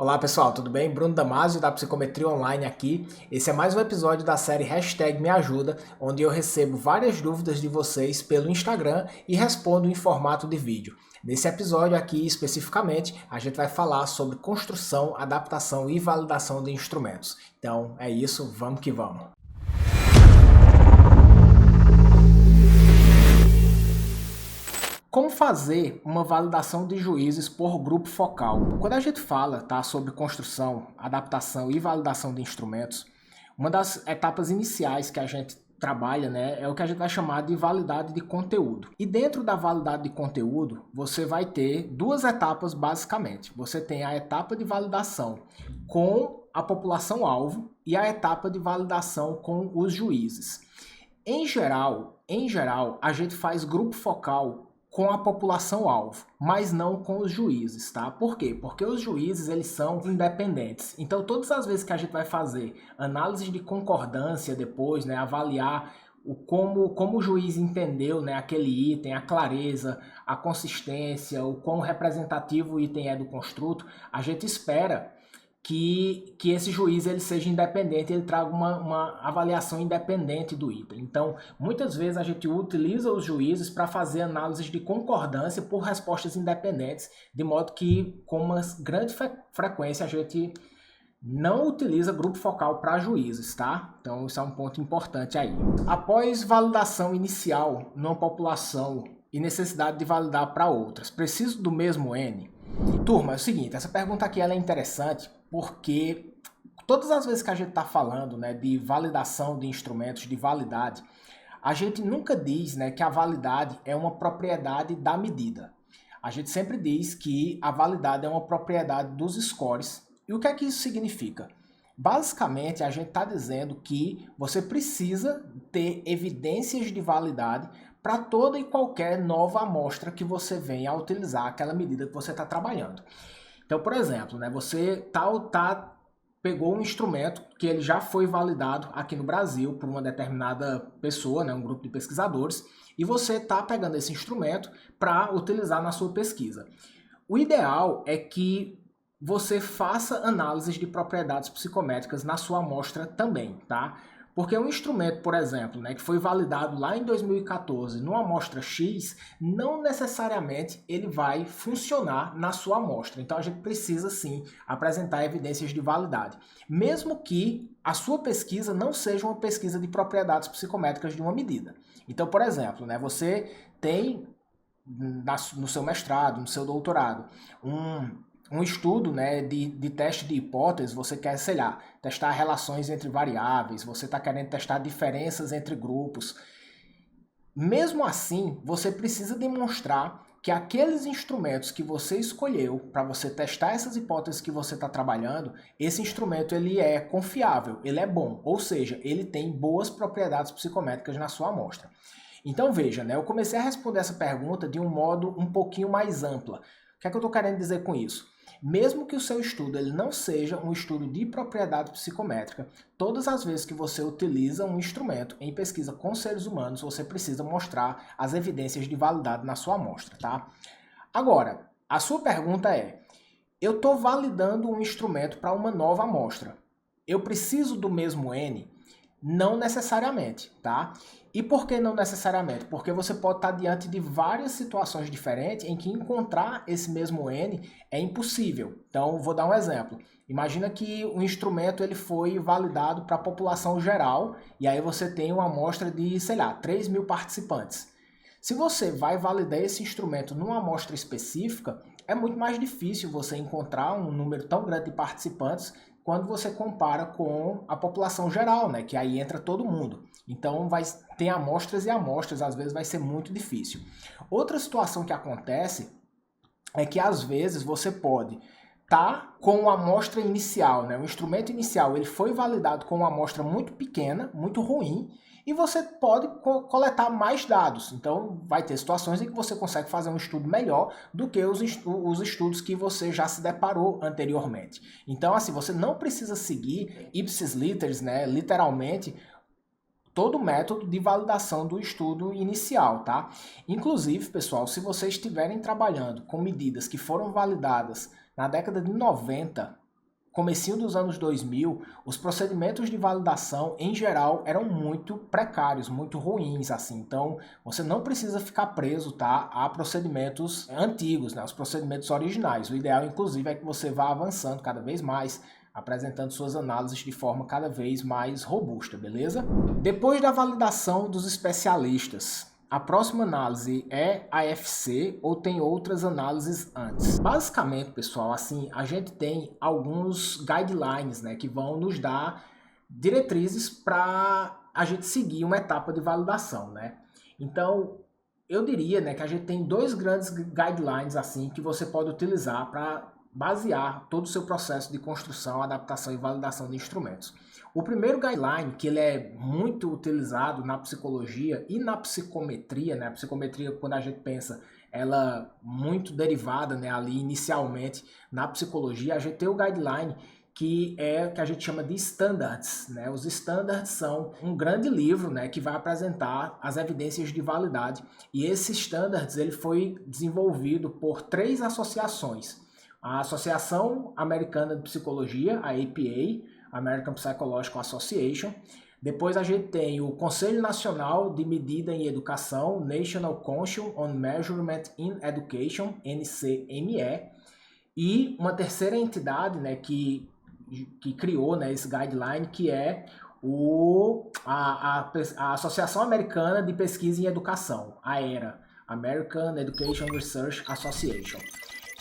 Olá pessoal, tudo bem? Bruno Damasio da Psicometria Online aqui. Esse é mais um episódio da série Me Ajuda, onde eu recebo várias dúvidas de vocês pelo Instagram e respondo em formato de vídeo. Nesse episódio aqui, especificamente, a gente vai falar sobre construção, adaptação e validação de instrumentos. Então é isso, vamos que vamos! Como fazer uma validação de juízes por grupo focal? Quando a gente fala sobre construção, adaptação e validação de instrumentos, uma das etapas iniciais que a gente trabalha é o que a gente vai chamar de validade de conteúdo. E dentro da validade de conteúdo, você vai ter duas etapas basicamente. Você tem a etapa de validação com a população-alvo e a etapa de validação com os juízes. Em geral, a gente faz grupo focal com a população-alvo, mas não com os juízes, tá? Por quê? Porque os juízes, eles são independentes. Então, todas as vezes que a gente vai fazer análise de concordância depois, avaliar como o juiz entendeu aquele item, a clareza, a consistência, o quão representativo o item é do construto, a gente espera que esse juiz ele seja independente, ele traga uma avaliação independente do item. Então, muitas vezes a gente utiliza os juízes para fazer análises de concordância por respostas independentes, de modo que, com uma grande frequência, a gente não utiliza grupo focal para juízes, tá? Então, isso é um ponto importante aí. Após validação inicial numa população e necessidade de validar para outras, preciso do mesmo N? Turma, é o seguinte, essa pergunta aqui ela é interessante porque todas as vezes que a gente está falando de validação de instrumentos, de validade, a gente nunca diz que a validade é uma propriedade da medida. A gente sempre diz que a validade é uma propriedade dos scores. E o que é que isso significa? Basicamente, a gente está dizendo que você precisa ter evidências de validade para toda e qualquer nova amostra que você venha a utilizar aquela medida que você está trabalhando. Então, por exemplo, você pegou um instrumento que ele já foi validado aqui no Brasil por uma determinada pessoa, um grupo de pesquisadores, e você está pegando esse instrumento para utilizar na sua pesquisa. O ideal é que você faça análises de propriedades psicométricas na sua amostra também, tá? Porque um instrumento, por exemplo, que foi validado lá em 2014 numa amostra X, não necessariamente ele vai funcionar na sua amostra. Então a gente precisa sim apresentar evidências de validade. Mesmo que a sua pesquisa não seja uma pesquisa de propriedades psicométricas de uma medida. Então, por exemplo, você tem no seu mestrado, no seu doutorado, um estudo de teste de hipóteses, você quer, testar relações entre variáveis, você está querendo testar diferenças entre grupos. Mesmo assim, você precisa demonstrar que aqueles instrumentos que você escolheu para você testar essas hipóteses que você está trabalhando, esse instrumento ele é confiável, ele é bom, ou seja, ele tem boas propriedades psicométricas na sua amostra. Então veja, eu comecei a responder essa pergunta de um modo um pouquinho mais ampla. O que é que eu estou querendo dizer com isso? Mesmo que o seu estudo ele não seja um estudo de propriedade psicométrica, todas as vezes que você utiliza um instrumento em pesquisa com seres humanos, você precisa mostrar as evidências de validade na sua amostra, tá? Agora, a sua pergunta é, eu estou validando um instrumento para uma nova amostra. Eu preciso do mesmo N? Não necessariamente, tá? E por que não necessariamente? Porque você pode estar diante de várias situações diferentes em que encontrar esse mesmo N é impossível. Então, vou dar um exemplo. Imagina que o instrumento ele foi validado para a população geral e aí você tem uma amostra de, 3.000 participantes. Se você vai validar esse instrumento numa amostra específica, é muito mais difícil você encontrar um número tão grande de participantes quando você compara com a população geral, que aí entra todo mundo. Então tem amostras e amostras, às vezes vai ser muito difícil. Outra situação que acontece é que às vezes você pode estar com uma amostra inicial, o instrumento inicial ele foi validado com uma amostra muito pequena, muito ruim, e você pode coletar mais dados. Então, vai ter situações em que você consegue fazer um estudo melhor do que os estudos que você já se deparou anteriormente. Então, assim, você não precisa seguir ipsis literis, literalmente, todo o método de validação do estudo inicial, tá? Inclusive, pessoal, se vocês estiverem trabalhando com medidas que foram validadas na década de 90, comecinho dos anos 2000, os procedimentos de validação, em geral, eram muito precários, muito ruins, assim. Então, você não precisa ficar preso, tá, a procedimentos antigos, né, os procedimentos originais. O ideal, inclusive, é que você vá avançando cada vez mais, apresentando suas análises de forma cada vez mais robusta, beleza? Depois da validação dos especialistas, a próxima análise é a AFC ou tem outras análises antes? Basicamente, pessoal, assim, a gente tem alguns guidelines, né, que vão nos dar diretrizes para a gente seguir uma etapa de validação, né? Então, eu diria, né, que a gente tem dois grandes guidelines assim que você pode utilizar para basear todo o seu processo de construção, adaptação e validação de instrumentos. O primeiro guideline, que ele é muito utilizado na psicologia e na psicometria, né? A psicometria, quando a gente pensa, ela muito derivada, né, ali inicialmente na psicologia, a gente tem o guideline que é o que a gente chama de standards, né? Os standards são um grande livro, né, que vai apresentar as evidências de validade, e esse standards ele foi desenvolvido por 3 associações. A Associação Americana de Psicologia, a APA, American Psychological Association. Depois a gente tem o Conselho Nacional de Medida em Educação, National Council on Measurement in Education, NCME, e uma terceira entidade, né, que criou, né, esse guideline, que é a Associação Americana de Pesquisa em Educação, a AERA, American Education Research Association.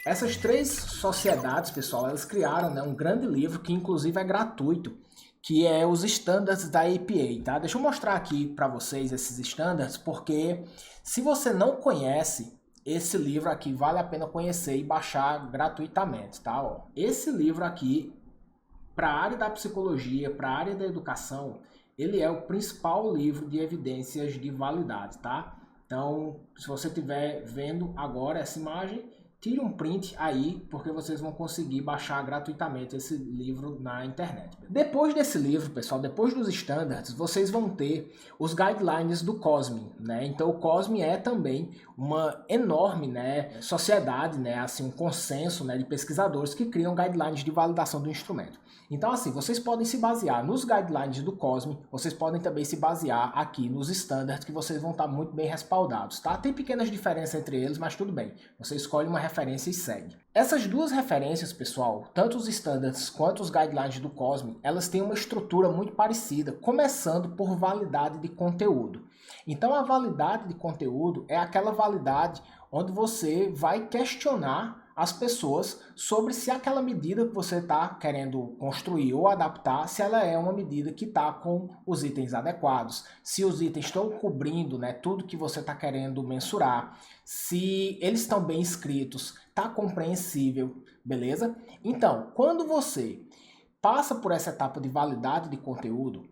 Essas 3 sociedades, pessoal, elas criaram, né, um grande livro que inclusive é gratuito, que é os standards da APA, tá? Deixa eu mostrar aqui para vocês esses standards, porque se você não conhece esse livro aqui, vale a pena conhecer e baixar gratuitamente, tá? Ó, esse livro aqui, para a área da psicologia, para a área da educação, ele é o principal livro de evidências de validade, tá? Então, se você estiver vendo agora essa imagem, tire um print aí, porque vocês vão conseguir baixar gratuitamente esse livro na internet. Depois desse livro, pessoal, depois dos standards, vocês vão ter os guidelines do COSME, né? Então o COSME é também uma enorme, né, sociedade, né, assim, um consenso, né, de pesquisadores que criam guidelines de validação do instrumento. Então, assim, vocês podem se basear nos guidelines do COSME, vocês podem também se basear aqui nos standards, que vocês vão estar muito bem respaldados, tá? Tem pequenas diferenças entre eles, mas tudo bem. Você escolhe uma referência e segue. Essas duas referências, pessoal, tanto os standards quanto os guidelines do COSME, elas têm uma estrutura muito parecida, começando por validade de conteúdo. Então, a validade de conteúdo é aquela validade onde você vai questionar as pessoas sobre se aquela medida que você está querendo construir ou adaptar, se ela é uma medida que está com os itens adequados, se os itens estão cobrindo, né, tudo que você está querendo mensurar, se eles estão bem escritos, está compreensível, beleza? Então, quando você passa por essa etapa de validade de conteúdo,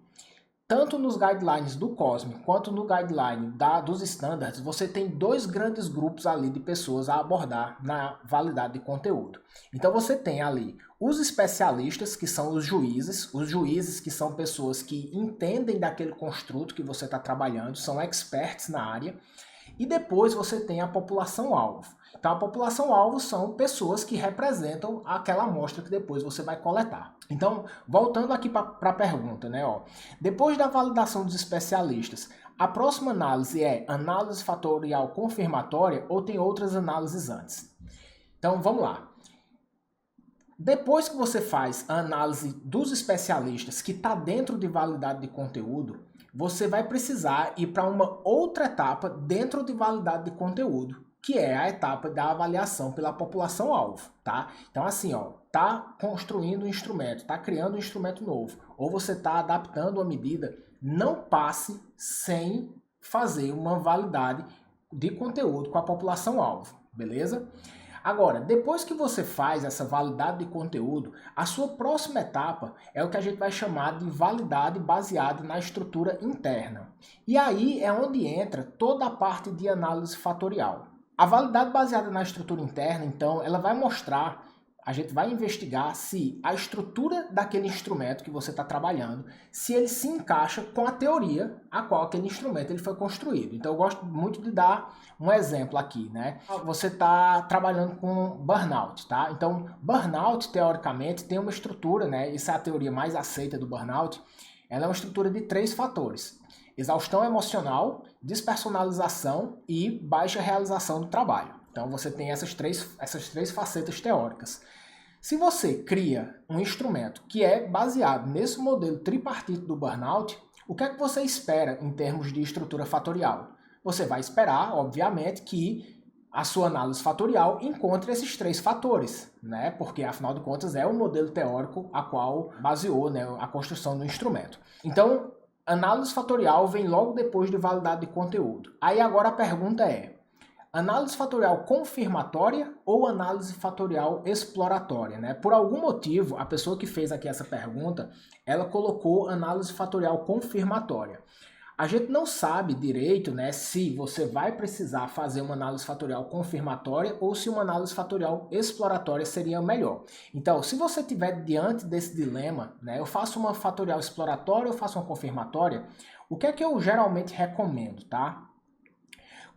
tanto nos guidelines do COSME quanto no guideline dos standards, você tem 2 grandes grupos ali de pessoas a abordar na validade de conteúdo. Então você tem ali os especialistas, que são os juízes que são pessoas que entendem daquele construto que você está trabalhando, são experts na área, e depois você tem a população-alvo. Então a população-alvo são pessoas que representam aquela amostra que depois você vai coletar. Então, voltando aqui para a pergunta, né? Ó, depois da validação dos especialistas, a próxima análise é análise fatorial confirmatória ou tem outras análises antes? Então vamos lá. Depois que você faz a análise dos especialistas, que está dentro de validade de conteúdo, você vai precisar ir para uma outra etapa dentro de validade de conteúdo, que é a etapa da avaliação pela população-alvo, tá? Então, assim, ó, tá construindo um instrumento, tá criando um instrumento novo, ou você tá adaptando uma medida, não passe sem fazer uma validade de conteúdo com a população-alvo, beleza? Agora, depois que você faz essa validade de conteúdo, a sua próxima etapa é o que a gente vai chamar de validade baseada na estrutura interna. E aí é onde entra toda a parte de análise fatorial. A validade baseada na estrutura interna, então, ela vai mostrar a gente vai investigar se a estrutura daquele instrumento que você está trabalhando, se ele se encaixa com a teoria a qual aquele instrumento ele foi construído. Então eu gosto muito de dar um exemplo aqui, né? Você está trabalhando com burnout, tá? Então burnout, teoricamente, tem uma estrutura, né? Essa é a teoria mais aceita do burnout. Ela é uma estrutura de 3 fatores: exaustão emocional, despersonalização e baixa realização do trabalho. Então você tem essas três facetas teóricas. Se você cria um instrumento que é baseado nesse modelo tripartite do burnout, o que é que você espera em termos de estrutura fatorial? Você vai esperar, obviamente, que a sua análise fatorial encontre esses 3 fatores, né? Porque afinal de contas é o modelo teórico a qual baseou, né, a construção do instrumento. Então, análise fatorial vem logo depois de validade de conteúdo. Aí agora a pergunta é: análise fatorial confirmatória ou análise fatorial exploratória, né? Por algum motivo, a pessoa que fez aqui essa pergunta, ela colocou análise fatorial confirmatória. A gente não sabe direito, né, se você vai precisar fazer uma análise fatorial confirmatória ou se uma análise fatorial exploratória seria melhor. Então, se você estiver diante desse dilema, né, eu faço uma fatorial exploratória ou faço uma confirmatória, o que é que eu geralmente recomendo, tá?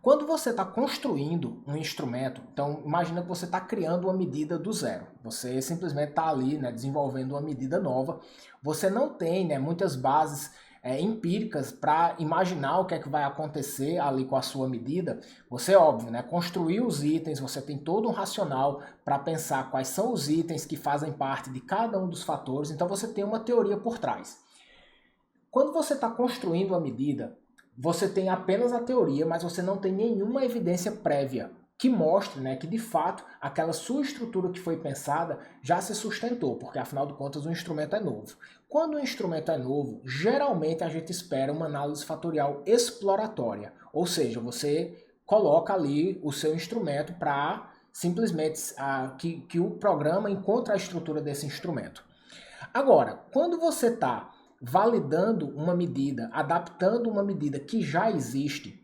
Quando você está construindo um instrumento, então imagina que você está criando uma medida do zero. Você simplesmente está ali, né, desenvolvendo uma medida nova. Você não tem, né, muitas bases empíricas para imaginar o que é que vai acontecer ali com a sua medida. Você, óbvio, né, construiu os itens, você tem todo um racional para pensar quais são os itens que fazem parte de cada um dos fatores. Então você tem uma teoria por trás. Quando você está construindo a medida, você tem apenas a teoria, mas você não tem nenhuma evidência prévia que mostre, né, que de fato aquela sua estrutura que foi pensada já se sustentou, porque afinal de contas o instrumento é novo. Quando o instrumento é novo, geralmente a gente espera uma análise fatorial exploratória, ou seja, você coloca ali o seu instrumento para simplesmente que o programa encontre a estrutura desse instrumento. Agora, quando você está validando uma medida, adaptando uma medida que já existe,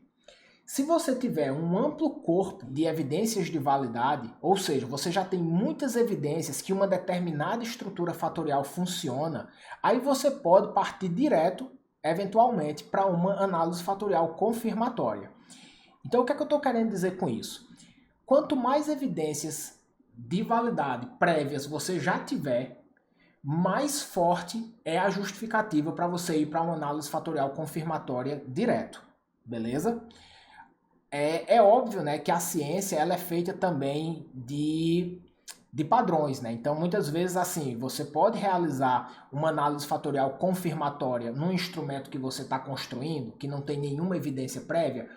se você tiver um amplo corpo de evidências de validade, ou seja, você já tem muitas evidências que uma determinada estrutura fatorial funciona, aí você pode partir direto, eventualmente, para uma análise fatorial confirmatória. Então, o que é que eu estou querendo dizer com isso? Quanto mais evidências de validade prévias você já tiver, mais forte é a justificativa para você ir para uma análise fatorial confirmatória direto, beleza? É óbvio, né, que a ciência ela é feita também de padrões, né? Então, muitas vezes, assim, você pode realizar uma análise fatorial confirmatória num instrumento que você está construindo, que não tem nenhuma evidência prévia.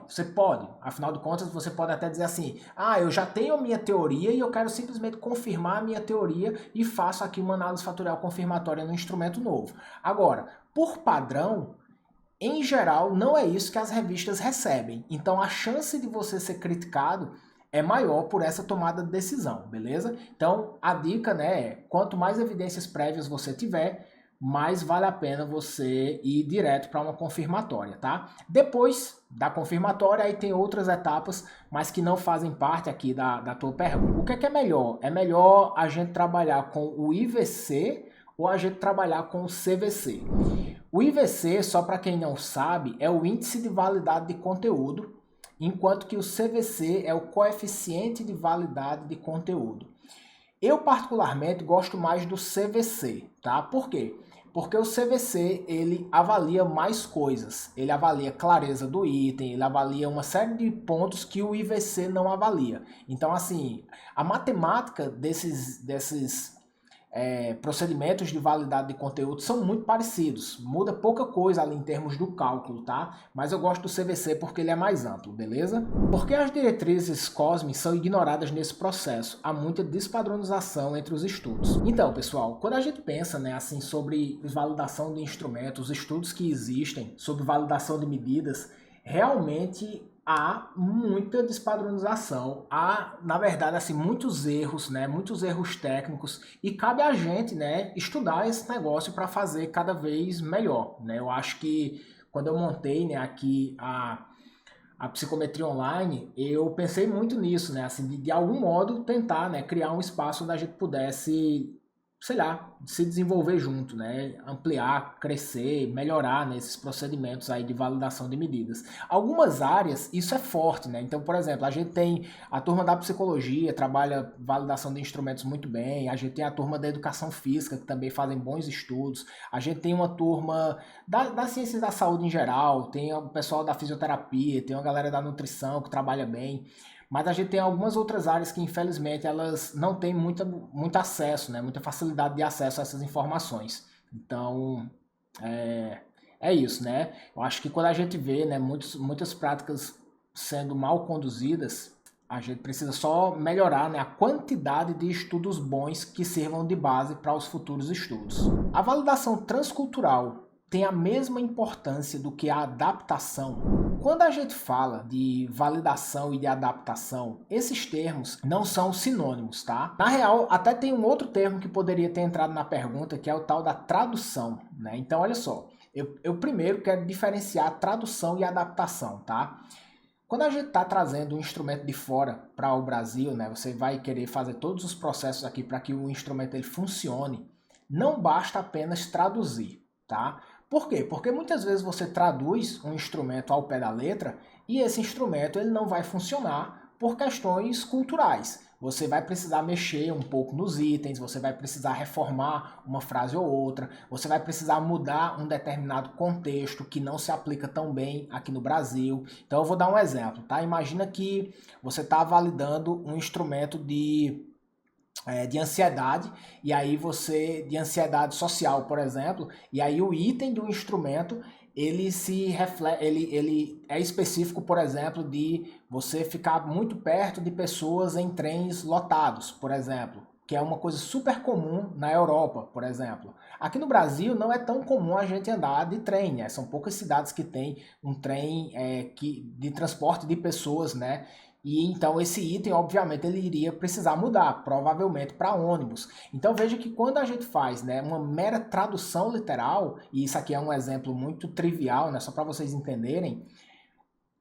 Você pode. Afinal de contas, você pode até dizer assim: ah, eu já tenho a minha teoria e eu quero simplesmente confirmar a minha teoria e faço aqui uma análise fatorial confirmatória no instrumento novo. Agora, por padrão, em geral, não é isso que as revistas recebem. Então, a chance de você ser criticado é maior por essa tomada de decisão, beleza? Então, a dica, né, é quanto mais evidências prévias você tiver, mais vale a pena você ir direto para uma confirmatória, tá? Depois da confirmatória, aí tem outras etapas, mas que não fazem parte aqui da tua pergunta. O que é melhor? É melhor a gente trabalhar com o IVC ou a gente trabalhar com o CVC? O IVC, só para quem não sabe, é o índice de validade de conteúdo, enquanto que o CVC é o coeficiente de validade de conteúdo. Eu particularmente gosto mais do CVC, tá? Por quê? Porque o CVC, ele avalia mais coisas. Ele avalia clareza do item, ele avalia uma série de pontos que o IVC não avalia. Então, assim, a matemática desses procedimentos de validade de conteúdo são muito parecidos. Muda pouca coisa ali em termos do cálculo, tá? Mas eu gosto do CVC porque ele é mais amplo, beleza? Porque as diretrizes COSME são ignoradas nesse processo. Há muita despadronização entre os estudos. Então, pessoal, quando a gente pensa, né, assim, sobre validação de instrumentos, os estudos que existem sobre validação de medidas, realmente há muita despadronização, há, na verdade, assim, muitos erros, né, muitos erros técnicos, e cabe a gente, né, estudar esse negócio para fazer cada vez melhor, né? Eu acho que quando eu montei, né, aqui a psicometria online, eu pensei muito nisso, né? Assim, de algum modo tentar, né, criar um espaço onde a gente pudesse, sei lá, se desenvolver junto, né? Ampliar, crescer, melhorar nesses procedimentos aí de validação de medidas. Algumas áreas isso é forte, né? Então, por exemplo, a gente tem a turma da psicologia, trabalha validação de instrumentos muito bem, a gente tem a turma da educação física, que também fazem bons estudos, a gente tem uma turma das ciências da saúde em geral, tem o pessoal da fisioterapia, tem uma galera da nutrição que trabalha bem. Mas a gente tem algumas outras áreas que, infelizmente, elas não têm muito acesso, né? Muita facilidade de acesso a essas informações. Então, é, é isso, né? Eu acho que quando a gente vê, né, muitas práticas sendo mal conduzidas, a gente precisa só melhorar, né, a quantidade de estudos bons que sirvam de base para os futuros estudos. A validação transcultural tem a mesma importância do que a adaptação. Quando a gente fala de validação e de adaptação, esses termos não são sinônimos, tá? Na real, até tem um outro termo que poderia ter entrado na pergunta, que é o tal da tradução, né? Então, olha só, eu primeiro quero diferenciar tradução e adaptação, tá? Quando a gente está trazendo um instrumento de fora para o Brasil, né, você vai querer fazer todos os processos aqui para que o instrumento ele funcione, não basta apenas traduzir, tá? Por quê? Porque muitas vezes você traduz um instrumento ao pé da letra e esse instrumento ele não vai funcionar por questões culturais. Você vai precisar mexer um pouco nos itens, você vai precisar reformar uma frase ou outra, você vai precisar mudar um determinado contexto que não se aplica tão bem aqui no Brasil. Então eu vou dar um exemplo, tá? Imagina que você está validando um instrumento de ansiedade, e aí de ansiedade social, por exemplo, e aí o item do instrumento ele se reflete, ele é específico, por exemplo, de você ficar muito perto de pessoas em trens lotados, por exemplo, que é uma coisa super comum na Europa, por exemplo. Aqui no Brasil não é tão comum a gente andar de trem, né? São poucas cidades que tem um trem de transporte de pessoas, né? E então esse item, obviamente, ele iria precisar mudar, provavelmente para ônibus. Então veja que quando a gente faz, né, uma mera tradução literal, e isso aqui é um exemplo muito trivial, né, só para vocês entenderem,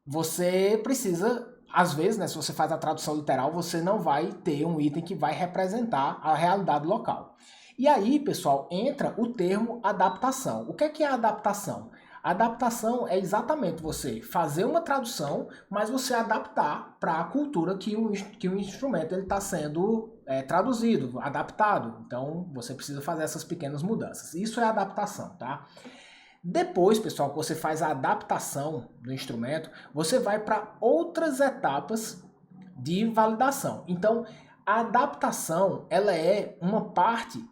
você precisa, às vezes, né, se você faz a tradução literal, você não vai ter um item que vai representar a realidade local. E aí, pessoal, entra o termo adaptação. O que é a adaptação? A adaptação é exatamente você fazer uma tradução, mas você adaptar para a cultura que o instrumento está sendo traduzido, adaptado. Então, você precisa fazer essas pequenas mudanças. Isso é adaptação, tá? Depois, pessoal, que você faz a adaptação do instrumento, você vai para outras etapas de validação. Então, a adaptação, ela é uma parte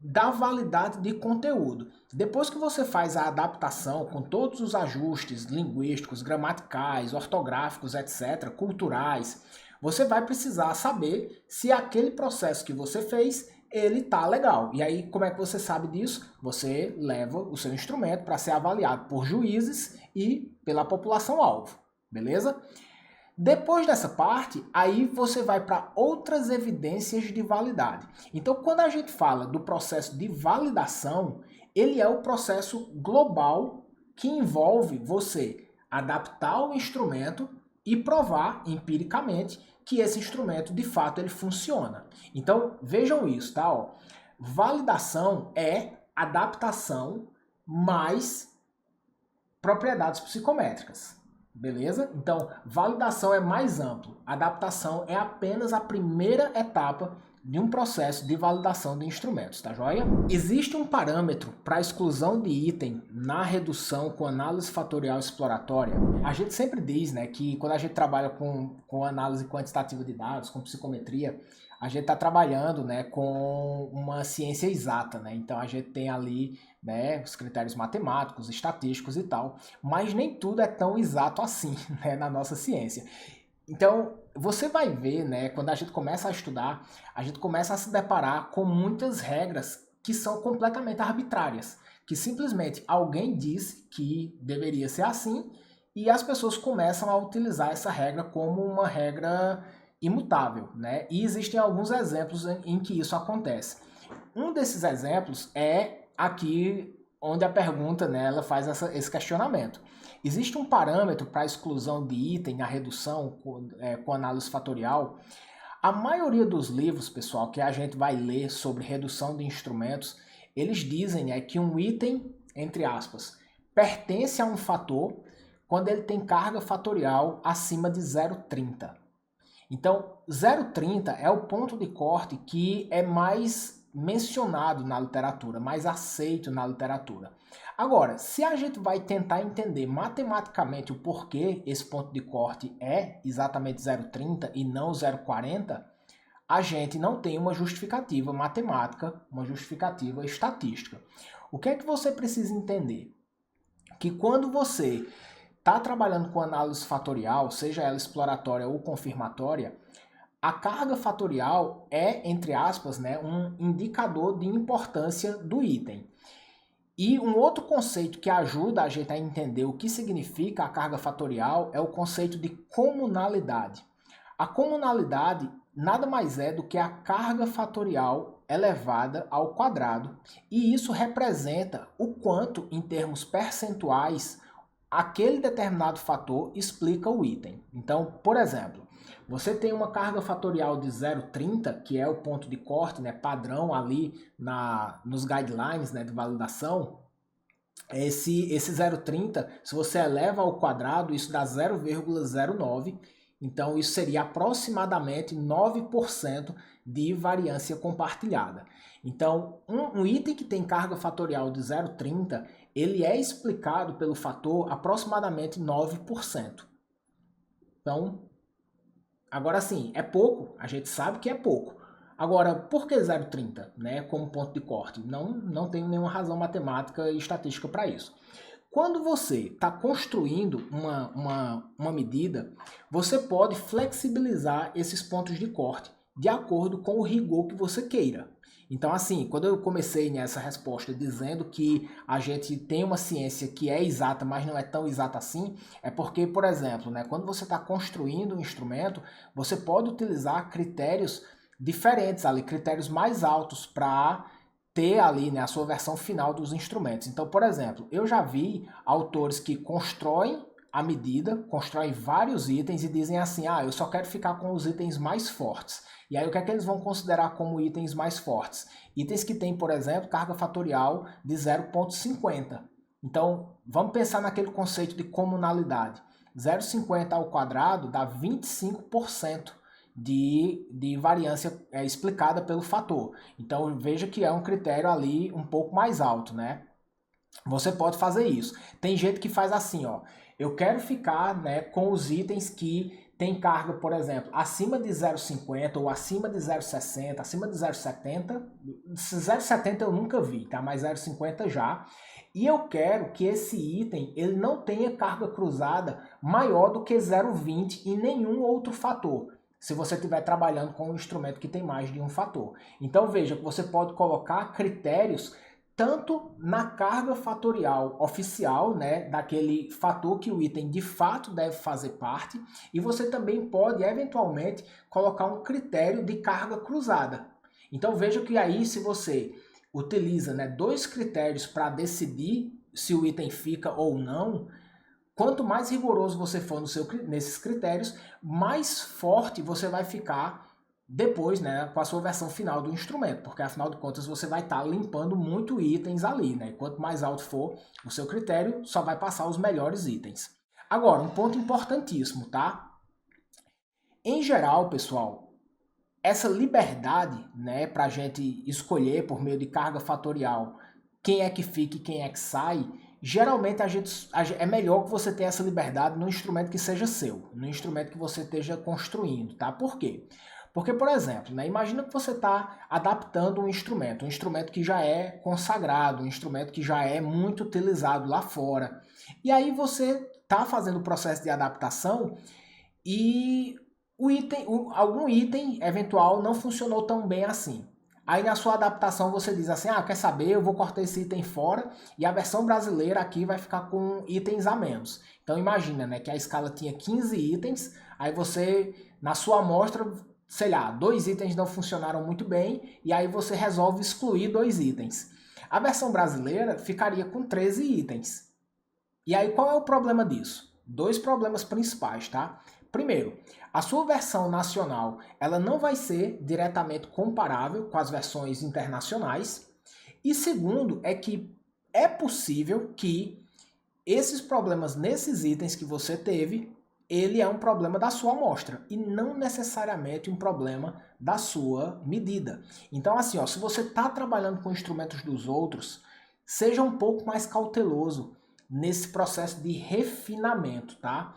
da validade de conteúdo. Depois que você faz a adaptação com todos os ajustes linguísticos, gramaticais, ortográficos, etc., culturais, você vai precisar saber se aquele processo que você fez ele tá legal. E aí, como é que você sabe disso? Você leva o seu instrumento para ser avaliado por juízes e pela população-alvo, beleza? Depois dessa parte, aí você vai para outras evidências de validade. Então, quando a gente fala do processo de validação, ele é o processo global que envolve você adaptar o instrumento e provar empiricamente que esse instrumento de fato ele funciona. Então vejam isso, tá? Ó, validação é adaptação mais propriedades psicométricas. Beleza? Então, validação é mais amplo. Adaptação é apenas a primeira etapa de um processo de validação de instrumentos, tá joia? Existe um parâmetro para exclusão de item na redução com análise fatorial exploratória. A gente sempre diz, né, que quando a gente trabalha com análise quantitativa de dados, com psicometria, a gente está trabalhando, né, com uma ciência exata, né? Então a gente tem ali, né, os critérios matemáticos, estatísticos e tal, mas nem tudo é tão exato assim, né, na nossa ciência. Então, você vai ver, né, quando a gente começa a estudar, a gente começa a se deparar com muitas regras que são completamente arbitrárias, que simplesmente alguém disse que deveria ser assim e as pessoas começam a utilizar essa regra como uma regra imutável, né? E existem alguns exemplos em que isso acontece. Um desses exemplos é aqui onde a pergunta, né, ela faz esse questionamento. Existe um parâmetro para a exclusão de item na redução com análise fatorial? A maioria dos livros, pessoal, que a gente vai ler sobre redução de instrumentos, eles dizem, né, que um item, entre aspas, pertence a um fator quando ele tem carga fatorial acima de 0,30. Então, 0,30 é o ponto de corte que é mais mencionado na literatura, mais aceito na literatura. Agora, se a gente vai tentar entender matematicamente o porquê esse ponto de corte é exatamente 0,30 e não 0,40, a gente não tem uma justificativa matemática, uma justificativa estatística. O que é que você precisa entender? Que quando você está trabalhando com análise fatorial, seja ela exploratória ou confirmatória, a carga fatorial é, entre aspas, né, um indicador de importância do item. E um outro conceito que ajuda a gente a entender o que significa a carga fatorial é o conceito de comunalidade. A comunalidade nada mais é do que a carga fatorial elevada ao quadrado, e isso representa o quanto, em termos percentuais, aquele determinado fator explica o item. Então, por exemplo, você tem uma carga fatorial de 0,30, que é o ponto de corte, né, padrão ali nos guidelines, né, de validação. Esse 0,30, se você eleva ao quadrado, isso dá 0,09. Então, isso seria aproximadamente 9% de variância compartilhada. Então, um item que tem carga fatorial de 0,30, ele é explicado pelo fator aproximadamente 9%. Então, agora sim, é pouco, a gente sabe que é pouco. Agora, por que 0,30, né, como ponto de corte? Não tem nenhuma razão matemática e estatística para isso. Quando você está construindo uma medida, você pode flexibilizar esses pontos de corte de acordo com o rigor que você queira. Então, assim, quando eu comecei nessa resposta dizendo que a gente tem uma ciência que é exata, mas não é tão exata assim, é porque, por exemplo, né, quando você está construindo um instrumento, você pode utilizar critérios diferentes ali, critérios mais altos para ter ali, né, a sua versão final dos instrumentos. Então, por exemplo, eu já vi autores que constroem a medida, constroem vários itens e dizem assim, eu só quero ficar com os itens mais fortes. E aí o que é que eles vão considerar como itens mais fortes? Itens que têm, por exemplo, carga fatorial de 0,50. Então, vamos pensar naquele conceito de comunalidade. 0,50 ao quadrado dá 25%. De variância explicada pelo fator. Então veja que é um critério ali um pouco mais alto, né? Você pode fazer isso. Tem gente que faz assim, ó. Eu quero ficar, né, com os itens que tem carga, por exemplo, acima de 0,50 ou acima de 0,60, acima de 0,70. 0,70 eu nunca vi, tá? Mas 0,50 já. E eu quero que esse item ele não tenha carga cruzada maior do que 0,20 em nenhum outro fator, se você estiver trabalhando com um instrumento que tem mais de um fator. Então veja que você pode colocar critérios tanto na carga fatorial oficial, né, daquele fator que o item de fato deve fazer parte, e você também pode eventualmente colocar um critério de carga cruzada. Então veja que aí, se você utiliza, né, dois critérios para decidir se o item fica ou não, quanto mais rigoroso você for nesses critérios, mais forte você vai ficar depois, né, com a sua versão final do instrumento, porque afinal de contas você vai estar limpando muito itens ali, né? Quanto mais alto for o seu critério, só vai passar os melhores itens. Agora, um ponto importantíssimo, tá? Em geral, pessoal, essa liberdade, né, para a gente escolher por meio de carga fatorial quem é que fica e quem é que sai, geralmente é melhor que você tenha essa liberdade no instrumento que seja seu, no instrumento que você esteja construindo, tá? Por quê? Porque, por exemplo, né, imagina que você está adaptando um instrumento que já é consagrado, um instrumento que já é muito utilizado lá fora. E aí você está fazendo o processo de adaptação e algum item eventual não funcionou tão bem assim. Aí na sua adaptação você diz assim, quer saber, eu vou cortar esse item fora e a versão brasileira aqui vai ficar com itens a menos. Então imagina, né, que a escala tinha 15 itens, aí você, na sua amostra, sei lá, 2 itens não funcionaram muito bem, e aí você resolve excluir 2 itens. A versão brasileira ficaria com 13 itens. E aí qual é o problema disso? Dois problemas principais, tá? Primeiro, a sua versão nacional, ela não vai ser diretamente comparável com as versões internacionais. E segundo, é que é possível que esses problemas nesses itens que você teve, ele é um problema da sua amostra e não necessariamente um problema da sua medida. Então assim, ó, se você está trabalhando com instrumentos dos outros, seja um pouco mais cauteloso nesse processo de refinamento, tá?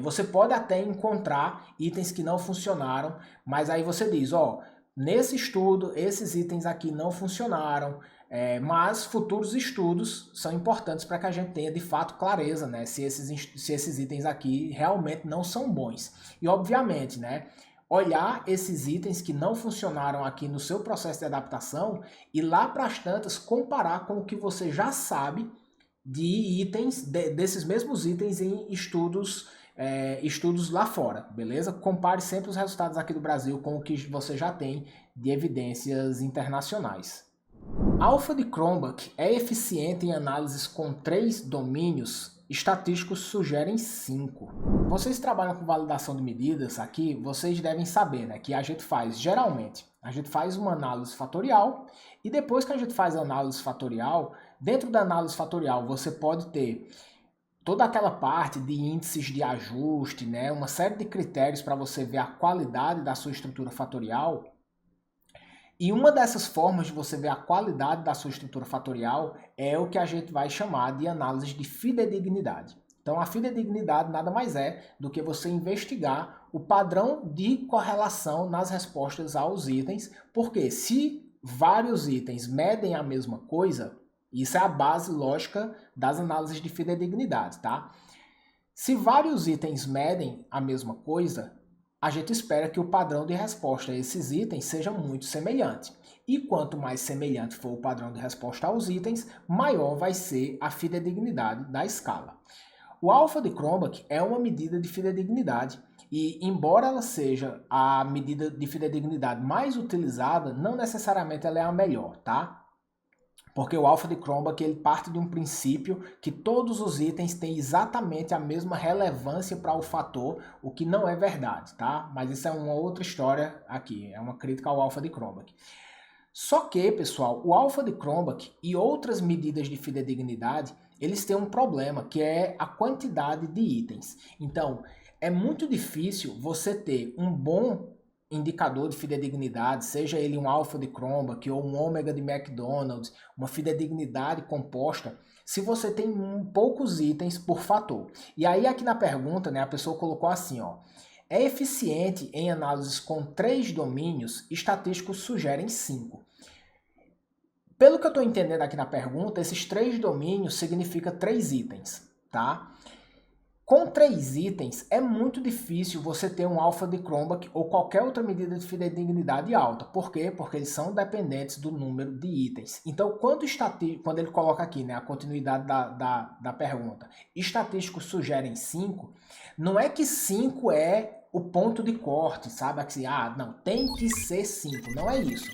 Você pode até encontrar itens que não funcionaram, mas aí você diz, ó, nesse estudo, esses itens aqui não funcionaram, mas futuros estudos são importantes para que a gente tenha de fato clareza, né, se esses itens aqui realmente não são bons. E obviamente, né, olhar esses itens que não funcionaram aqui no seu processo de adaptação e lá para as tantas comparar com o que você já sabe de itens, desses mesmos itens em estudos lá fora, beleza? Compare sempre os resultados aqui do Brasil com o que você já tem de evidências internacionais. Alpha de Cronbach é eficiente em análises com 3 domínios? Estatísticos sugerem 5. Vocês trabalham com validação de medidas aqui, vocês devem saber, né, que a gente faz, geralmente, a gente faz uma análise fatorial e depois que a gente faz a análise fatorial, dentro da análise fatorial você pode ter toda aquela parte de índices de ajuste, né, uma série de critérios para você ver a qualidade da sua estrutura fatorial. E uma dessas formas de você ver a qualidade da sua estrutura fatorial é o que a gente vai chamar de análise de fidedignidade. Então a fidedignidade nada mais é do que você investigar o padrão de correlação nas respostas aos itens, porque se vários itens medem a mesma coisa, isso é a base lógica das análises de fidedignidade, tá? Se vários itens medem a mesma coisa, a gente espera que o padrão de resposta a esses itens seja muito semelhante. E quanto mais semelhante for o padrão de resposta aos itens, maior vai ser a fidedignidade da escala. O alfa de Cronbach é uma medida de fidedignidade e, embora ela seja a medida de fidedignidade mais utilizada, não necessariamente ela é a melhor, tá? Porque o alfa de Cronbach ele parte de um princípio que todos os itens têm exatamente a mesma relevância para o fator, o que não é verdade, tá? Mas isso é uma outra história aqui, é uma crítica ao alfa de Cronbach. Só que, pessoal, o alfa de Cronbach e outras medidas de fidedignidade, eles têm um problema, que é a quantidade de itens. Então, é muito difícil você ter um bom indicador de fidedignidade, seja ele um alfa de Cronbach ou um ômega de McDonald's, uma fidedignidade composta, se você tem poucos itens por fator. E aí aqui na pergunta, né, a pessoa colocou assim, ó, é eficiente em análises com 3 domínios, estatísticos sugerem 5. Pelo que eu estou entendendo aqui na pergunta, esses 3 domínios significa 3 itens, tá? Com 3 itens, é muito difícil você ter um alfa de Cronbach ou qualquer outra medida de fidedignidade alta. Por quê? Porque eles são dependentes do número de itens. Então, quando ele coloca aqui, né, a continuidade da pergunta, estatísticos sugerem 5, não é que 5 é o ponto de corte, sabe? Assim, não, tem que ser 5. Não é isso.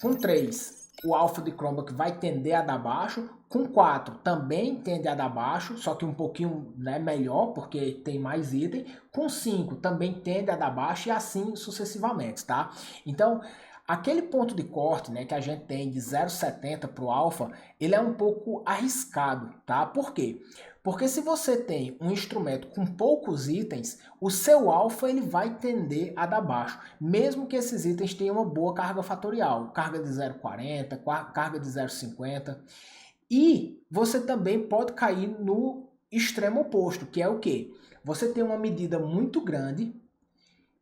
Com 3, o alfa de Cronbach vai tender a dar baixo. Com 4 também tende a dar baixo, só que um pouquinho, né, melhor, porque tem mais item. Com 5 também tende a dar baixo e assim sucessivamente, tá? Então, aquele ponto de corte, né, que a gente tem de 0,70 para o alfa, ele é um pouco arriscado, tá? Por quê? Porque se você tem um instrumento com poucos itens, o seu alfa ele vai tender a dar baixo, mesmo que esses itens tenham uma boa carga fatorial, carga de 0,40, carga de 0,50. E você também pode cair no extremo oposto, que é o quê? Você tem uma medida muito grande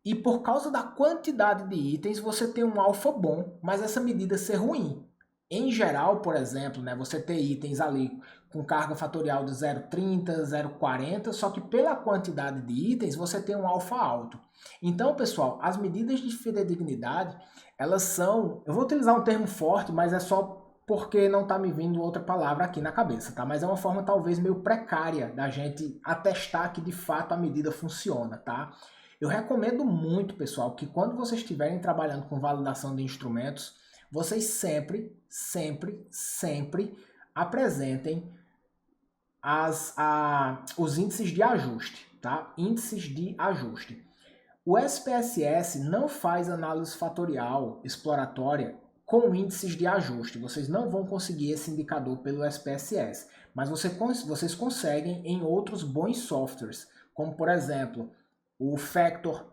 e por causa da quantidade de itens você tem um alfa bom, mas essa medida ser ruim. Em geral, por exemplo, né, você ter itens ali com carga fatorial de 0,30, 0,40, só que pela quantidade de itens você tem um alfa alto. Então, pessoal, as medidas de fidedignidade, elas são... Eu vou utilizar um termo forte, mas é só porque não está me vindo outra palavra aqui na cabeça, tá? Mas é uma forma talvez meio precária da gente atestar que de fato a medida funciona, tá? Eu recomendo muito, pessoal, que quando vocês estiverem trabalhando com validação de instrumentos, vocês sempre apresentem os índices de ajuste, tá? Índices de ajuste. O SPSS não faz análise fatorial exploratória com índices de ajuste. Vocês não vão conseguir esse indicador pelo SPSS, mas vocês conseguem em outros bons softwares, como por exemplo o Factor,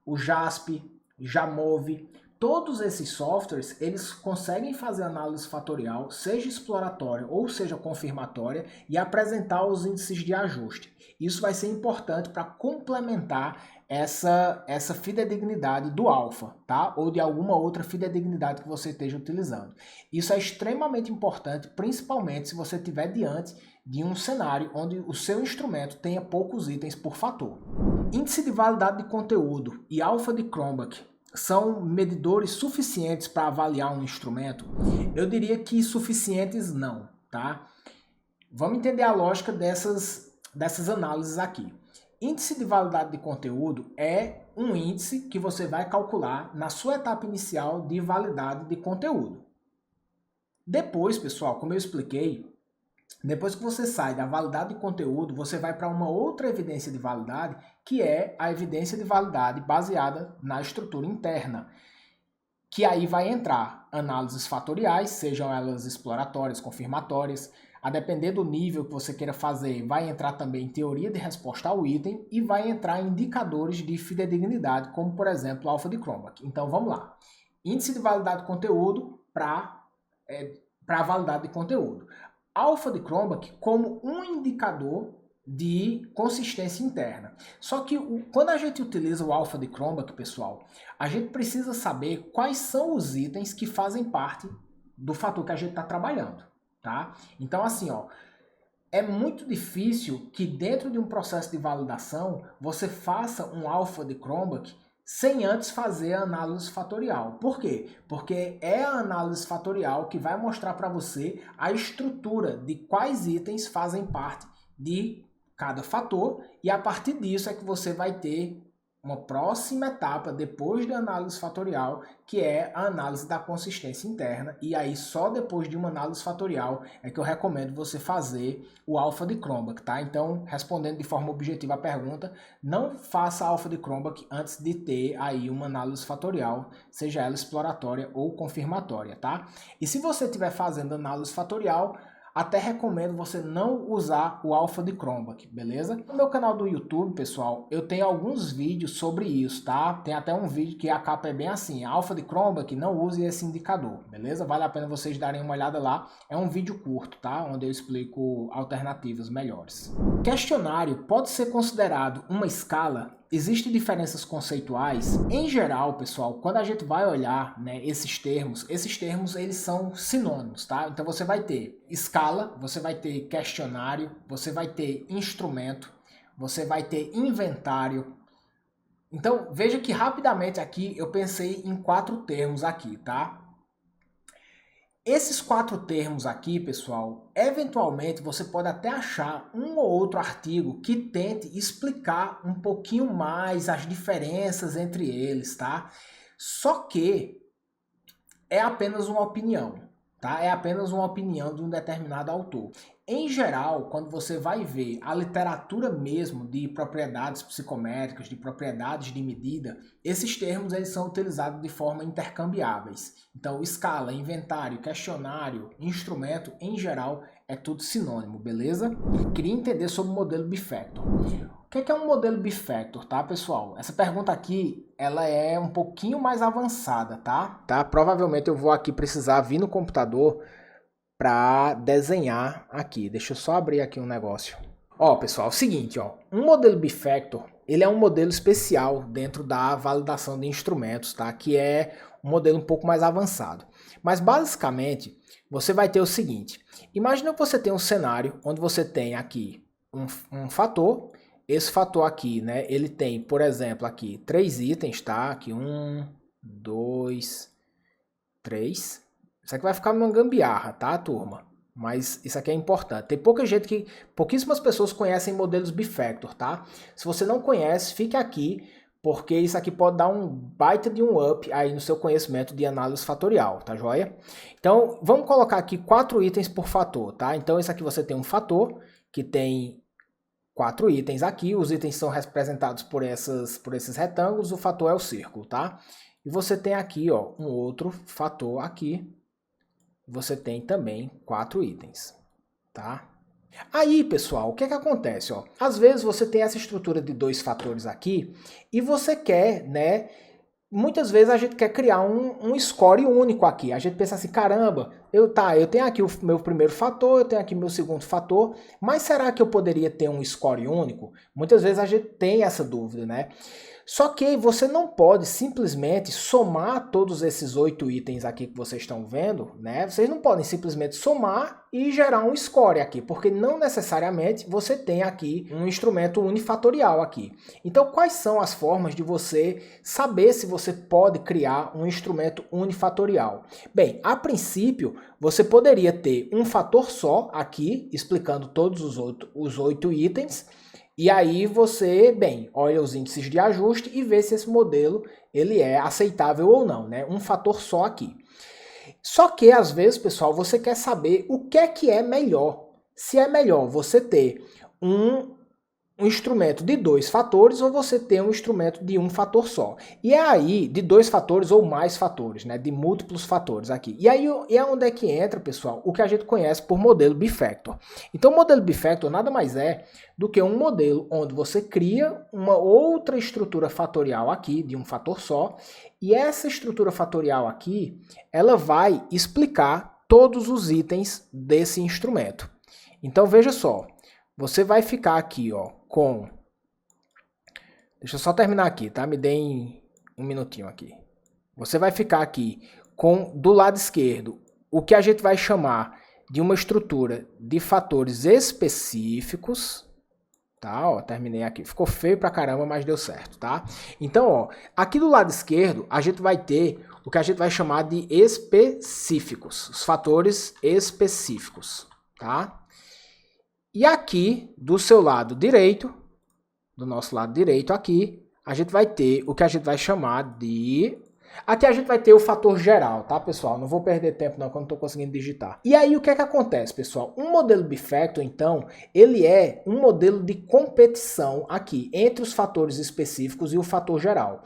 o JASP, Jamove. Todos esses softwares, eles conseguem fazer análise fatorial, seja exploratória ou seja confirmatória, e apresentar os índices de ajuste. Isso vai ser importante para complementar essa fidedignidade do alfa, tá? Ou de alguma outra fidedignidade que você esteja utilizando. Isso é extremamente importante, principalmente se você estiver diante de um cenário onde o seu instrumento tenha poucos itens por fator. Índice de validade de conteúdo e alfa de Cronbach são medidores suficientes para avaliar um instrumento? Eu diria que suficientes não, tá? Vamos entender a lógica dessas análises aqui. Índice de validade de conteúdo é um índice que você vai calcular na sua etapa inicial de validade de conteúdo. Depois, pessoal, como eu expliquei, depois que você sai da validade de conteúdo, você vai para uma outra evidência de validade, que é a evidência de validade baseada na estrutura interna, que aí vai entrar análises fatoriais, sejam elas exploratórias, confirmatórias. A depender do nível que você queira fazer, vai entrar também teoria de resposta ao item e vai entrar indicadores de fidedignidade, como por exemplo o alfa de Cronbach. Então vamos lá. Índice de validade de conteúdo para a validade de conteúdo. Alfa de Cronbach como um indicador de consistência interna. Só que quando a gente utiliza o alfa de Cronbach, pessoal, a gente precisa saber quais são os itens que fazem parte do fator que a gente está trabalhando, tá? Então assim, ó, é muito difícil que dentro de um processo de validação você faça um alfa de Cronbach sem antes fazer a análise fatorial. Por quê? Porque é a análise fatorial que vai mostrar para você a estrutura de quais itens fazem parte de cada fator, e a partir disso é que você vai ter uma próxima etapa depois da análise fatorial, que é a análise da consistência interna, e aí só depois de uma análise fatorial é que eu recomendo você fazer o alfa de Cronbach, tá? Então, respondendo de forma objetiva a pergunta, não faça alfa de Cronbach antes de ter aí uma análise fatorial, seja ela exploratória ou confirmatória, tá? E se você estiver fazendo análise fatorial, até recomendo você não usar o alfa de Cronbach, beleza? No meu canal do YouTube, pessoal, eu tenho alguns vídeos sobre isso, tá? Tem até um vídeo que a capa é bem assim, alfa de Cronbach, não use esse indicador, beleza? Vale a pena vocês darem uma olhada lá. É um vídeo curto, tá? Onde eu explico alternativas melhores. Questionário pode ser considerado uma escala? Existem diferenças conceituais? Em geral, pessoal, quando a gente vai olhar, né, esses termos eles são sinônimos, tá? Então você vai ter escala, você vai ter questionário, você vai ter instrumento, você vai ter inventário. Então veja que rapidamente aqui eu pensei em 4 termos aqui, tá? Esses 4 termos aqui, pessoal, eventualmente você pode até achar um ou outro artigo que tente explicar um pouquinho mais as diferenças entre eles, tá? Só que é apenas uma opinião, tá? É apenas uma opinião de um determinado autor. Em geral, quando você vai ver a literatura mesmo de propriedades psicométricas, de propriedades de medida, esses termos eles são utilizados de forma intercambiáveis. Então, escala, inventário, questionário, instrumento, em geral, é tudo sinônimo, beleza? Queria entender sobre o modelo Bifactor. O que é um modelo Bifactor, tá, pessoal? Essa pergunta aqui, ela é um pouquinho mais avançada, tá? Provavelmente eu vou aqui precisar vir no computador para desenhar aqui. Deixa eu só abrir aqui um negócio. Ó, pessoal, é o seguinte, ó, um modelo Bifactor, ele é um modelo especial dentro da validação de instrumentos, tá? Que é um modelo um pouco mais avançado. Mas basicamente, você vai ter o seguinte: imagina que você tem um cenário onde você tem aqui um fator. Esse fator aqui, né, ele tem, por exemplo, aqui 3 itens, tá? Aqui 1, 2, 3. Isso aqui vai ficar uma gambiarra, tá, turma? Mas isso aqui é importante. Tem pouquíssimas pessoas conhecem modelos Bifactor, tá? Se você não conhece, fique aqui porque isso aqui pode dar um baita de um up aí no seu conhecimento de análise fatorial, tá joia? Então, vamos colocar aqui 4 itens por fator, tá? Então, esse aqui você tem um fator que tem 4 itens aqui, os itens são representados por esses retângulos, o fator é o círculo, tá? E você tem aqui, ó, um outro fator aqui, você tem também 4 itens, tá? Aí, pessoal, o que é que acontece? Ó? Às vezes você tem essa estrutura de 2 fatores aqui e você quer, né? Muitas vezes a gente quer criar um score único aqui. A gente pensa assim, caramba, eu tenho aqui o meu primeiro fator, eu tenho aqui meu segundo fator, mas será que eu poderia ter um score único? Muitas vezes a gente tem essa dúvida, né? Só que você não pode simplesmente somar todos esses 8 itens aqui que vocês estão vendo, né? Vocês não podem simplesmente somar e gerar um score aqui, porque não necessariamente você tem aqui um instrumento unifatorial aqui. Então, quais são as formas de você saber se você pode criar um instrumento unifatorial? Bem, a princípio, você poderia ter um fator só aqui, explicando todos os 8 itens, e aí você, bem, olha os índices de ajuste e vê se esse modelo ele é aceitável ou não, né? Um fator só aqui. Só que às vezes, pessoal, você quer saber o que é melhor. Se é melhor você ter um instrumento de 2 fatores ou você ter um instrumento de um fator só. E é aí de 2 fatores ou mais fatores, né? De múltiplos fatores aqui. E aí é onde é que entra, pessoal, o que a gente conhece por modelo bifactor. Então o modelo bifactor nada mais é do que um modelo onde você cria uma outra estrutura fatorial aqui, de um fator só, e essa estrutura fatorial aqui, ela vai explicar todos os itens desse instrumento. Então veja só, você vai ficar aqui, ó, com... Deixa eu só terminar aqui, tá? Me deem um minutinho aqui. Você vai ficar aqui com, do lado esquerdo, o que a gente vai chamar de uma estrutura de fatores específicos, tá? Ó, terminei aqui. Ficou feio pra caramba, mas deu certo, tá? Então, ó, aqui do lado esquerdo, a gente vai ter o que a gente vai chamar de específicos, os fatores específicos, tá? E aqui, do seu lado direito, do nosso lado direito aqui, a gente vai ter o que a gente vai chamar de... Aqui a gente vai ter o fator geral, tá, pessoal? Não vou perder tempo não, que eu não estou conseguindo digitar. E aí, o que é que acontece, pessoal? Um modelo bifactor, então, ele é um modelo de competição aqui, entre os fatores específicos e o fator geral.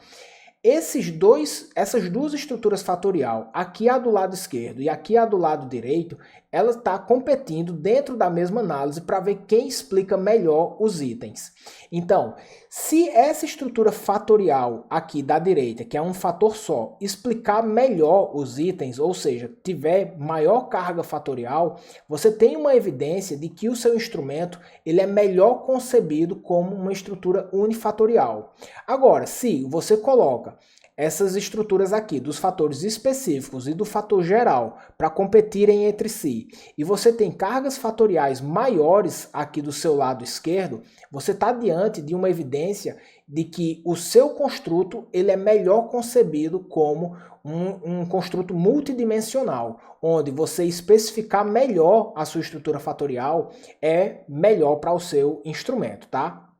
Essas duas estruturas fatorial, aqui a do lado esquerdo e aqui a do lado direito, ela está competindo dentro da mesma análise para ver quem explica melhor os itens. Então, se essa estrutura fatorial aqui da direita, que é um fator só, explicar melhor os itens, ou seja, tiver maior carga fatorial, você tem uma evidência de que o seu instrumento ele é melhor concebido como uma estrutura unifatorial. Agora, se você coloca essas estruturas aqui, dos fatores específicos e do fator geral, para competirem entre si, e você tem cargas fatoriais maiores aqui do seu lado esquerdo, você está diante de uma evidência de que o seu construto ele é melhor concebido como um construto multidimensional, onde você especificar melhor a sua estrutura fatorial é melhor para o seu instrumento, tá?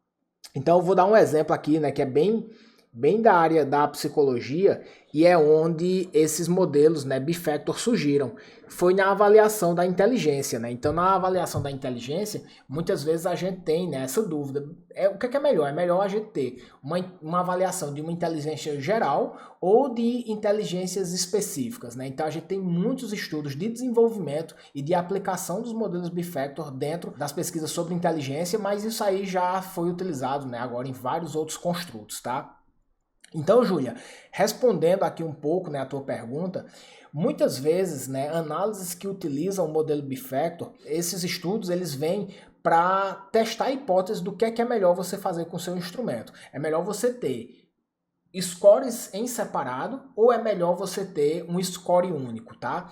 Então eu vou dar um exemplo aqui, né, que é bem da área da psicologia e é onde esses modelos, né, bifactor surgiram. Foi na avaliação da inteligência, né? Então na avaliação da inteligência, muitas vezes a gente tem, né, essa dúvida. O que é melhor? É melhor a gente ter uma avaliação de uma inteligência geral ou de inteligências específicas, né? Então a gente tem muitos estudos de desenvolvimento e de aplicação dos modelos bifactor dentro das pesquisas sobre inteligência, mas isso aí já foi utilizado, né, agora em vários outros construtos, tá? Então, Júlia, respondendo aqui um pouco, né, a tua pergunta, muitas vezes, né, análises que utilizam o modelo bifactor, esses estudos eles vêm para testar a hipótese do que é melhor você fazer com o seu instrumento. É melhor você ter scores em separado ou é melhor você ter um score único, tá?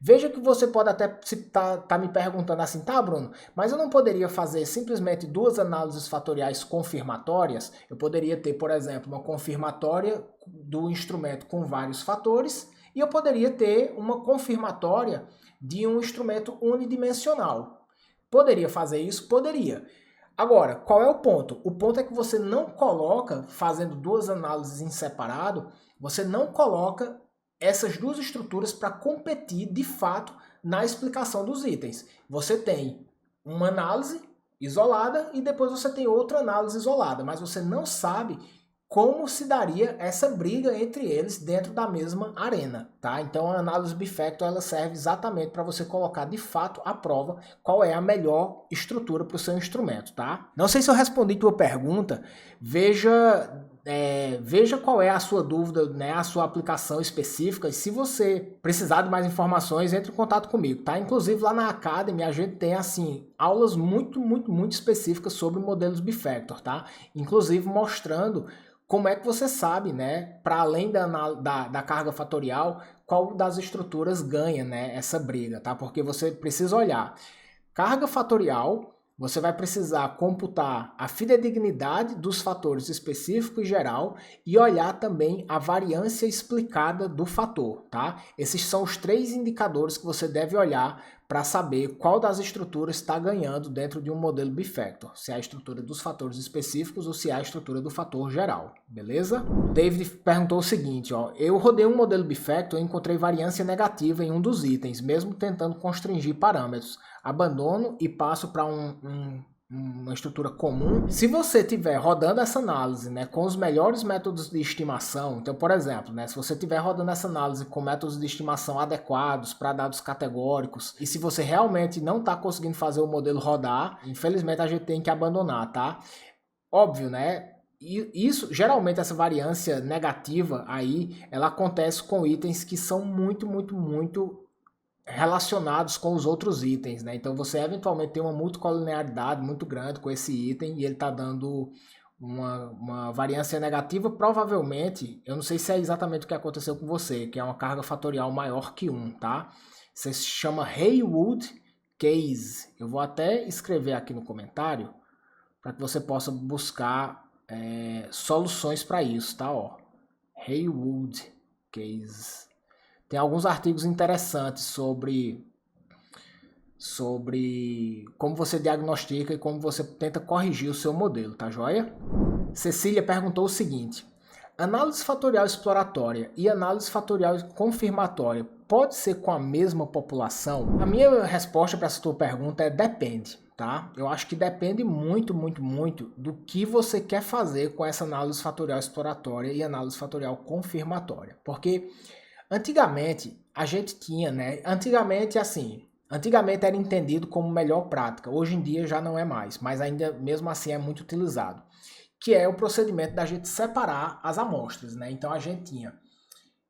Veja que você pode até tá me perguntando assim, tá, Bruno, mas eu não poderia fazer simplesmente 2 análises fatoriais confirmatórias? Eu poderia ter, por exemplo, uma confirmatória do instrumento com vários fatores e eu poderia ter uma confirmatória de um instrumento unidimensional. Poderia fazer isso? Poderia. Agora, qual é o ponto? O ponto é que você não coloca, fazendo duas análises em separado, você não coloca essas duas estruturas para competir de fato na explicação dos itens. Você tem uma análise isolada e depois você tem outra análise isolada, mas você não sabe como se daria essa briga entre eles dentro da mesma arena, tá? Então a análise bifactor ela serve exatamente para você colocar de fato à prova qual é a melhor estrutura para o seu instrumento, tá? Não sei se eu respondi tua pergunta, veja qual é a sua dúvida, né, a sua aplicação específica, e se você precisar de mais informações, entre em contato comigo, tá? Inclusive lá na Academy a gente tem, assim, aulas muito específicas sobre modelos bifactor, tá? Inclusive mostrando como é que você sabe, né, para além da carga fatorial, qual das estruturas ganha, né, essa briga, tá? Porque você precisa olhar carga fatorial, você vai precisar computar a fidedignidade dos fatores específico e geral e olhar também a variância explicada do fator, tá? Esses são os três indicadores que você deve olhar para saber qual das estruturas está ganhando dentro de um modelo bifactor, se é a estrutura dos fatores específicos ou se é a estrutura do fator geral, beleza? O David perguntou o seguinte, ó, eu rodei um modelo bifactor e encontrei variância negativa em um dos itens, mesmo tentando constringir parâmetros. Abandono e passo para uma estrutura comum. Se você estiver rodando essa análise, né, com os melhores métodos de estimação, então, por exemplo, né, se você estiver rodando essa análise com métodos de estimação adequados para dados categóricos, e se você realmente não está conseguindo fazer o modelo rodar, infelizmente a gente tem que abandonar, tá? Óbvio, né? E isso, geralmente essa variância negativa aí, ela acontece com itens que são muito relacionados com os outros itens, né? Então você eventualmente tem uma multicolinearidade muito grande com esse item e ele está dando uma variância negativa, provavelmente, eu não sei se é exatamente o que aconteceu com você, que é uma carga fatorial maior que 1, tá? Isso se chama Haywood Case. Eu vou até escrever aqui no comentário para que você possa buscar soluções para isso, tá? Ó, Haywood Case. Tem alguns artigos interessantes sobre como você diagnostica e como você tenta corrigir o seu modelo, tá joia? Cecília perguntou o seguinte: análise fatorial exploratória e análise fatorial confirmatória pode ser com a mesma população? A minha resposta para essa tua pergunta é depende, tá? Eu acho que depende muito do que você quer fazer com essa análise fatorial exploratória e análise fatorial confirmatória, porque antigamente, a gente tinha, né? Antigamente era entendido como melhor prática. Hoje em dia já não é mais, mas ainda mesmo assim é muito utilizado. Que é o procedimento da gente separar as amostras, né? Então a gente tinha,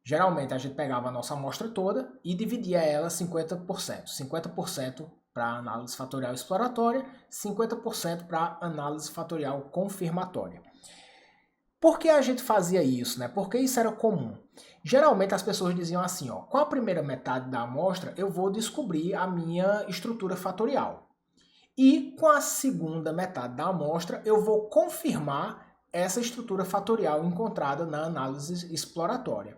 geralmente a gente pegava a nossa amostra toda e dividia ela 50%. 50% para análise fatorial exploratória, 50% para análise fatorial confirmatória. Por que a gente fazia isso, né? Porque isso era comum. Geralmente as pessoas diziam assim, ó, com a primeira metade da amostra eu vou descobrir a minha estrutura fatorial. E com a segunda metade da amostra eu vou confirmar essa estrutura fatorial encontrada na análise exploratória.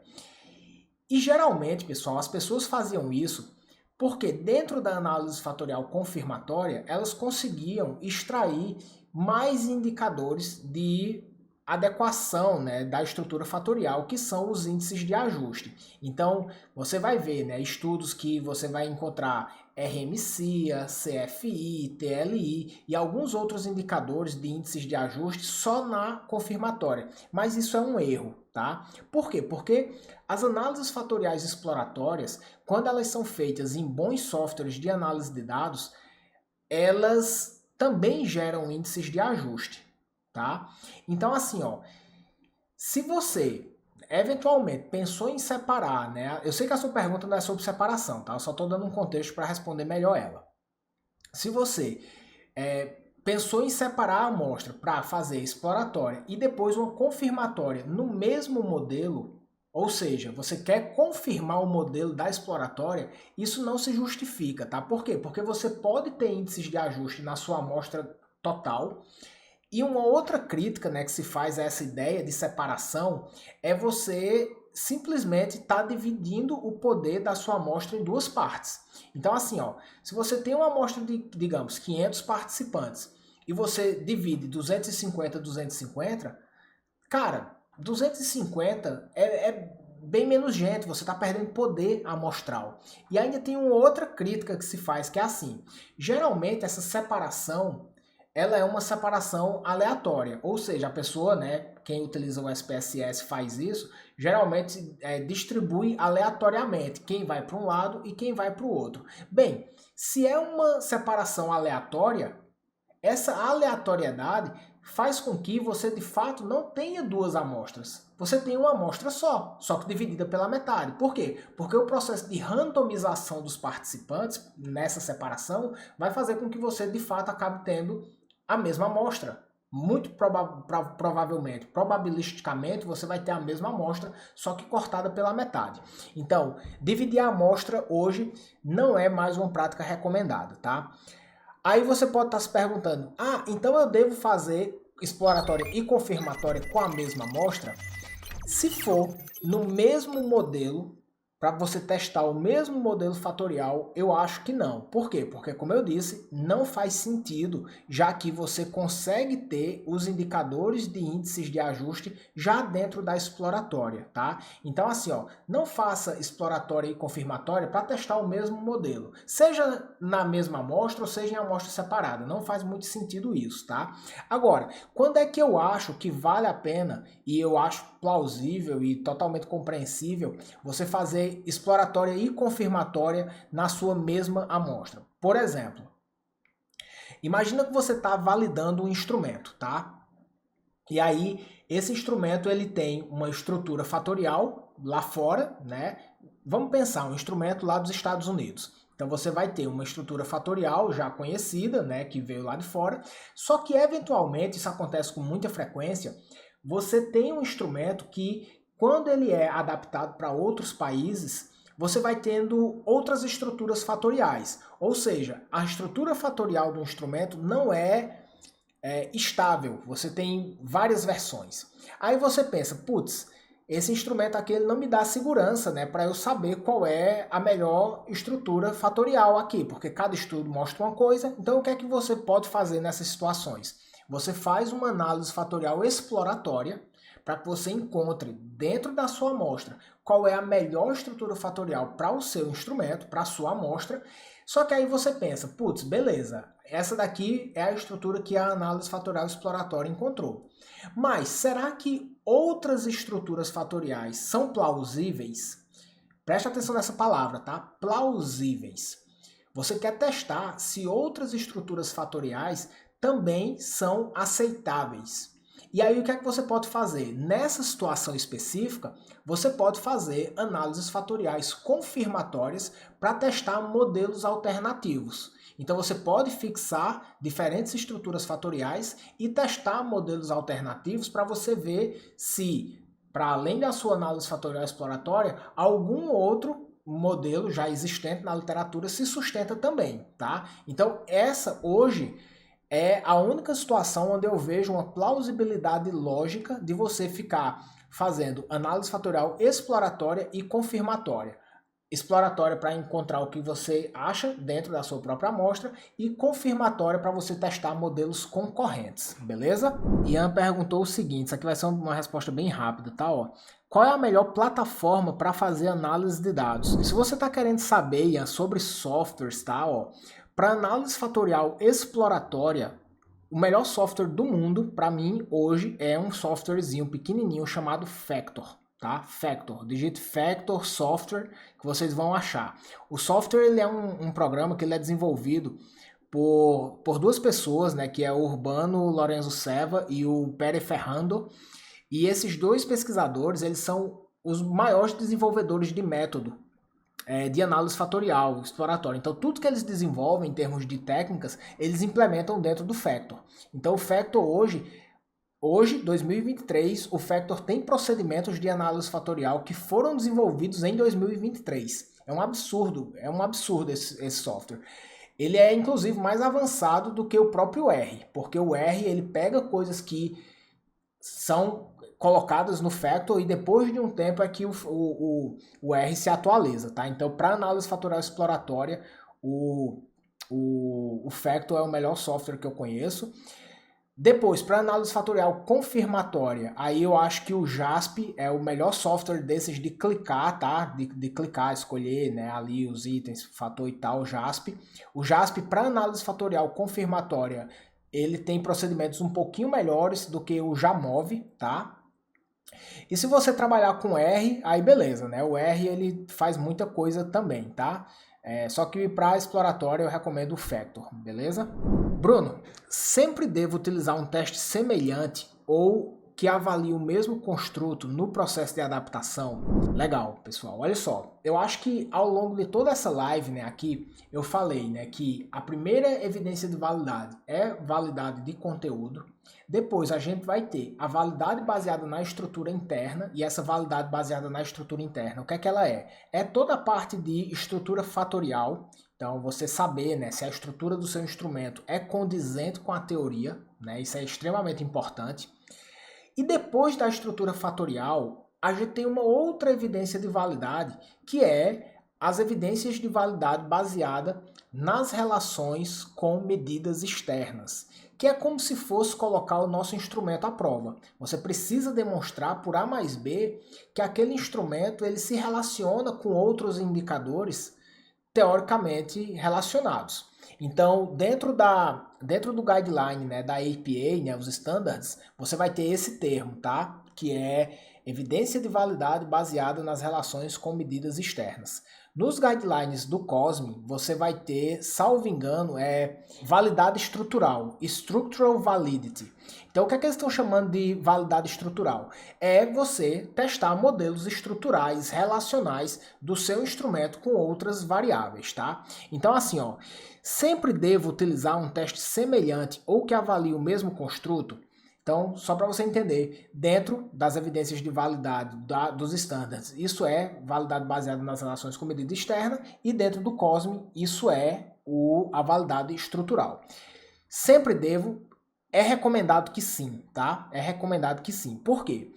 E geralmente, pessoal, as pessoas faziam isso porque dentro da análise fatorial confirmatória elas conseguiam extrair mais indicadores de adequação, né, da estrutura fatorial, que são os índices de ajuste. Então, você vai ver, né, estudos que você vai encontrar RMCA, CFI, TLI e alguns outros indicadores de índices de ajuste só na confirmatória. Mas isso é um erro, tá? Por quê? Porque as análises fatoriais exploratórias, quando elas são feitas em bons softwares de análise de dados, elas também geram índices de ajuste. Tá? Então assim, ó, se você eventualmente pensou em separar, né? Eu sei que a sua pergunta não é sobre separação, tá? Eu só estou dando um contexto para responder melhor ela. Se você pensou em separar a amostra para fazer exploratória e depois uma confirmatória no mesmo modelo, ou seja, você quer confirmar o modelo da exploratória, isso não se justifica, tá? Por quê? Porque você pode ter índices de ajuste na sua amostra total. E uma outra crítica, né, que se faz a essa ideia de separação é você simplesmente estar dividindo o poder da sua amostra em duas partes. Então assim, ó, se você tem uma amostra de, digamos, 500 participantes e você divide 250, 250, cara, 250 é bem menos gente, você está perdendo poder amostral. E ainda tem uma outra crítica que se faz, que é assim, geralmente essa separação, ela é uma separação aleatória, ou seja, a pessoa, né, quem utiliza o SPSS faz isso, geralmente distribui aleatoriamente quem vai para um lado e quem vai para o outro. Bem, se é uma separação aleatória, essa aleatoriedade faz com que você de fato não tenha duas amostras. Você tem uma amostra só que dividida pela metade. Por quê? Porque o processo de randomização dos participantes nessa separação vai fazer com que você de fato acabe tendo a mesma amostra. Muito provavelmente, probabilisticamente, você vai ter a mesma amostra, só que cortada pela metade. Então, dividir a amostra hoje não é mais uma prática recomendada, tá? Aí você pode estar se perguntando, então eu devo fazer exploratória e confirmatória com a mesma amostra? Se for no mesmo modelo, para você testar o mesmo modelo fatorial, eu acho que não. Por quê? Porque, como eu disse, não faz sentido, já que você consegue ter os indicadores de índices de ajuste já dentro da exploratória, tá? Então, assim, não faça exploratória e confirmatória para testar o mesmo modelo. Seja na mesma amostra ou seja em amostra separada. Não faz muito sentido isso, tá? Agora, quando é que eu acho que vale a pena e eu acho plausível e totalmente compreensível você fazer exploratória e confirmatória na sua mesma amostra? Por exemplo, imagina que você está validando um instrumento, tá? E aí, esse instrumento ele tem uma estrutura fatorial lá fora, né? Vamos pensar, um instrumento lá dos Estados Unidos. Então você vai ter uma estrutura fatorial já conhecida, né, que veio lá de fora, só que eventualmente, isso acontece com muita frequência, você tem um instrumento que, quando ele é adaptado para outros países, você vai tendo outras estruturas fatoriais. Ou seja, a estrutura fatorial do instrumento não é estável, você tem várias versões. Aí você pensa, putz, esse instrumento aqui ele não me dá segurança, né, para eu saber qual é a melhor estrutura fatorial aqui, porque cada estudo mostra uma coisa. Então o que é que você pode fazer nessas situações? Você faz uma análise fatorial exploratória para que você encontre dentro da sua amostra qual é a melhor estrutura fatorial para o seu instrumento, para a sua amostra. Só que aí você pensa, putz, beleza, essa daqui é a estrutura que a análise fatorial exploratória encontrou. Mas será que outras estruturas fatoriais são plausíveis? Preste atenção nessa palavra, tá? Plausíveis. Você quer testar se outras estruturas fatoriais também são aceitáveis. E aí o que é que você pode fazer? Nessa situação específica, você pode fazer análises fatoriais confirmatórias para testar modelos alternativos. Então você pode fixar diferentes estruturas fatoriais e testar modelos alternativos para você ver se, para além da sua análise fatorial exploratória, algum outro modelo já existente na literatura se sustenta também, tá? Então essa hoje é a única situação onde eu vejo uma plausibilidade lógica de você ficar fazendo análise fatorial exploratória e confirmatória. Exploratória para encontrar o que você acha dentro da sua própria amostra e confirmatória para você testar modelos concorrentes, beleza? Ian perguntou o seguinte, isso aqui vai ser uma resposta bem rápida, tá? Qual é a melhor plataforma para fazer análise de dados? Se você está querendo saber, Ian, sobre softwares, tá? Para análise fatorial exploratória, o melhor software do mundo, para mim, hoje, é um softwarezinho pequenininho chamado Factor, tá? Factor, digite Factor Software, que vocês vão achar. O software ele é um programa que ele é desenvolvido por duas pessoas, né? Que é o Urbano Lorenzo Seva e o Pere Ferrando. E esses dois pesquisadores, eles são os maiores desenvolvedores de método de análise fatorial, exploratória. Então, tudo que eles desenvolvem em termos de técnicas, eles implementam dentro do Factor. Então, o Factor hoje, 2023, o Factor tem procedimentos de análise fatorial que foram desenvolvidos em 2023. É um absurdo esse software. Ele é, inclusive, mais avançado do que o próprio R, porque o R ele pega coisas que são colocadas no Factor e depois de um tempo é que o R se atualiza, tá? Então, para análise fatorial exploratória, o O Factor é o melhor software que eu conheço. Depois, para análise fatorial confirmatória, aí eu acho que o JASP é o melhor software desses de clicar, tá? De clicar, escolher, né, ali os itens, fator e tal, o JASP. O JASP para análise fatorial confirmatória, ele tem procedimentos um pouquinho melhores do que o JAMOV, tá? E se você trabalhar com R, aí beleza, né? O R ele faz muita coisa também, tá? Só que para exploratório eu recomendo o Factor, beleza? Bruno, sempre devo utilizar um teste semelhante ou que avalie o mesmo construto no processo de adaptação? Legal, pessoal. Olha só, eu acho que ao longo de toda essa live, né, aqui, eu falei, né, que a primeira evidência de validade é validade de conteúdo. Depois a gente vai ter a validade baseada na estrutura interna, e essa validade baseada na estrutura interna, o que é que ela é? É toda a parte de estrutura fatorial. Então, você saber, né, se a estrutura do seu instrumento é condizente com a teoria, né, isso é extremamente importante. E depois da estrutura fatorial, a gente tem uma outra evidência de validade, que é as evidências de validade baseada nas relações com medidas externas, que é como se fosse colocar o nosso instrumento à prova. Você precisa demonstrar por A mais B que aquele instrumento ele se relaciona com outros indicadores teoricamente relacionados. Então, dentro do guideline, né, da APA, né, os standards, você vai ter esse termo, tá? Que é evidência de validade baseada nas relações com medidas externas. Nos guidelines do COSME, você vai ter, salvo engano, validade estrutural, Structural Validity. Então, o que é que eles estão chamando de validade estrutural? É você testar modelos estruturais relacionais do seu instrumento com outras variáveis, tá? Então, assim, ó, sempre devo utilizar um teste semelhante ou que avalie o mesmo construto. Então, só para você entender, dentro das evidências de validade dos standards, isso é validade baseada nas relações com medida externa, e dentro do COSME, isso é a validade estrutural. Sempre devo, é recomendado que sim, tá? É recomendado que sim. Por quê?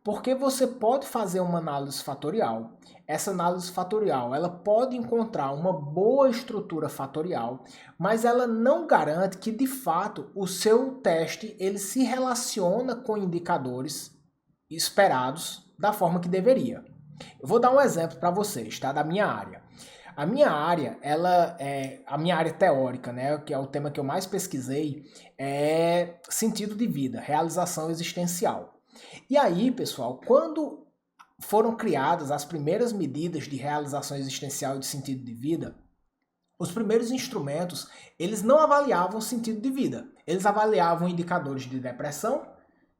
Porque você pode fazer uma análise fatorial. Essa análise fatorial, ela pode encontrar uma boa estrutura fatorial, mas ela não garante que de fato o seu teste ele se relaciona com indicadores esperados da forma que deveria. Eu vou dar um exemplo para vocês, tá? Da minha área. A minha área, a minha área teórica, né, que é o tema que eu mais pesquisei, é sentido de vida, realização existencial. E aí, pessoal, quando foram criadas as primeiras medidas de realização existencial e de sentido de vida, os primeiros instrumentos, eles não avaliavam o sentido de vida. Eles avaliavam indicadores de depressão,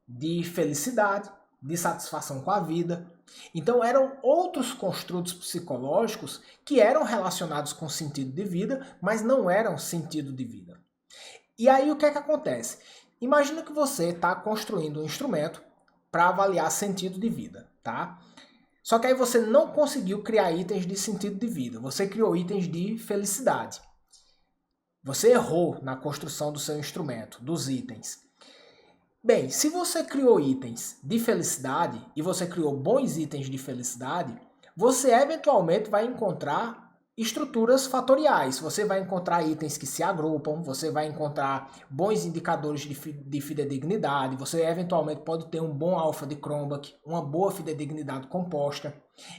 de felicidade, de satisfação com a vida. Então eram outros construtos psicológicos que eram relacionados com sentido de vida, mas não eram sentido de vida. E aí o que é que acontece? Imagina que você está construindo um instrumento para avaliar sentido de vida, tá? Só que aí você não conseguiu criar itens de sentido de vida, você criou itens de felicidade. Você errou na construção do seu instrumento, dos itens. Bem, se você criou itens de felicidade e você criou bons itens de felicidade, você eventualmente vai encontrar estruturas fatoriais. Você vai encontrar itens que se agrupam, você vai encontrar bons indicadores de fidedignidade, você eventualmente pode ter um bom alfa de Cronbach, uma boa fidedignidade composta.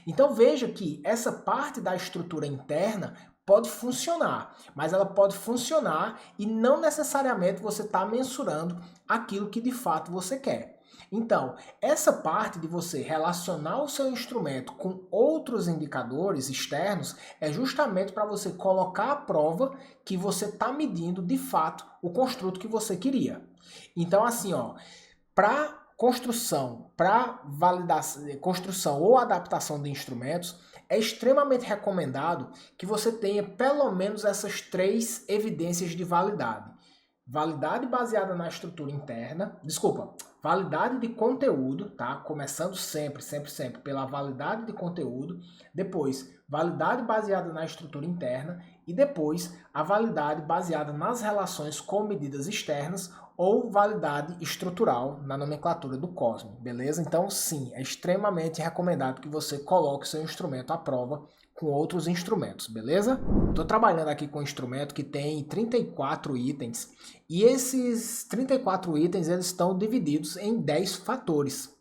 Então veja que essa parte da estrutura interna pode funcionar, mas ela pode funcionar e não necessariamente você está mensurando aquilo que de fato você quer. Então, essa parte de você relacionar o seu instrumento com outros indicadores externos é justamente para você colocar à prova que você está medindo de fato o construto que você queria. Então, assim, ó, para construção ou adaptação de instrumentos, é extremamente recomendado que você tenha pelo menos essas 3 evidências de validade. Validade baseada na estrutura interna, validade de conteúdo, tá? Começando sempre pela validade de conteúdo, depois validade baseada na estrutura interna e depois a validade baseada nas relações com medidas externas ou validade estrutural na nomenclatura do COSME, beleza? Então sim, é extremamente recomendado que você coloque seu instrumento à prova com outros instrumentos, beleza? Estou trabalhando aqui com um instrumento que tem 34 itens e esses 34 itens eles estão divididos em 10 fatores.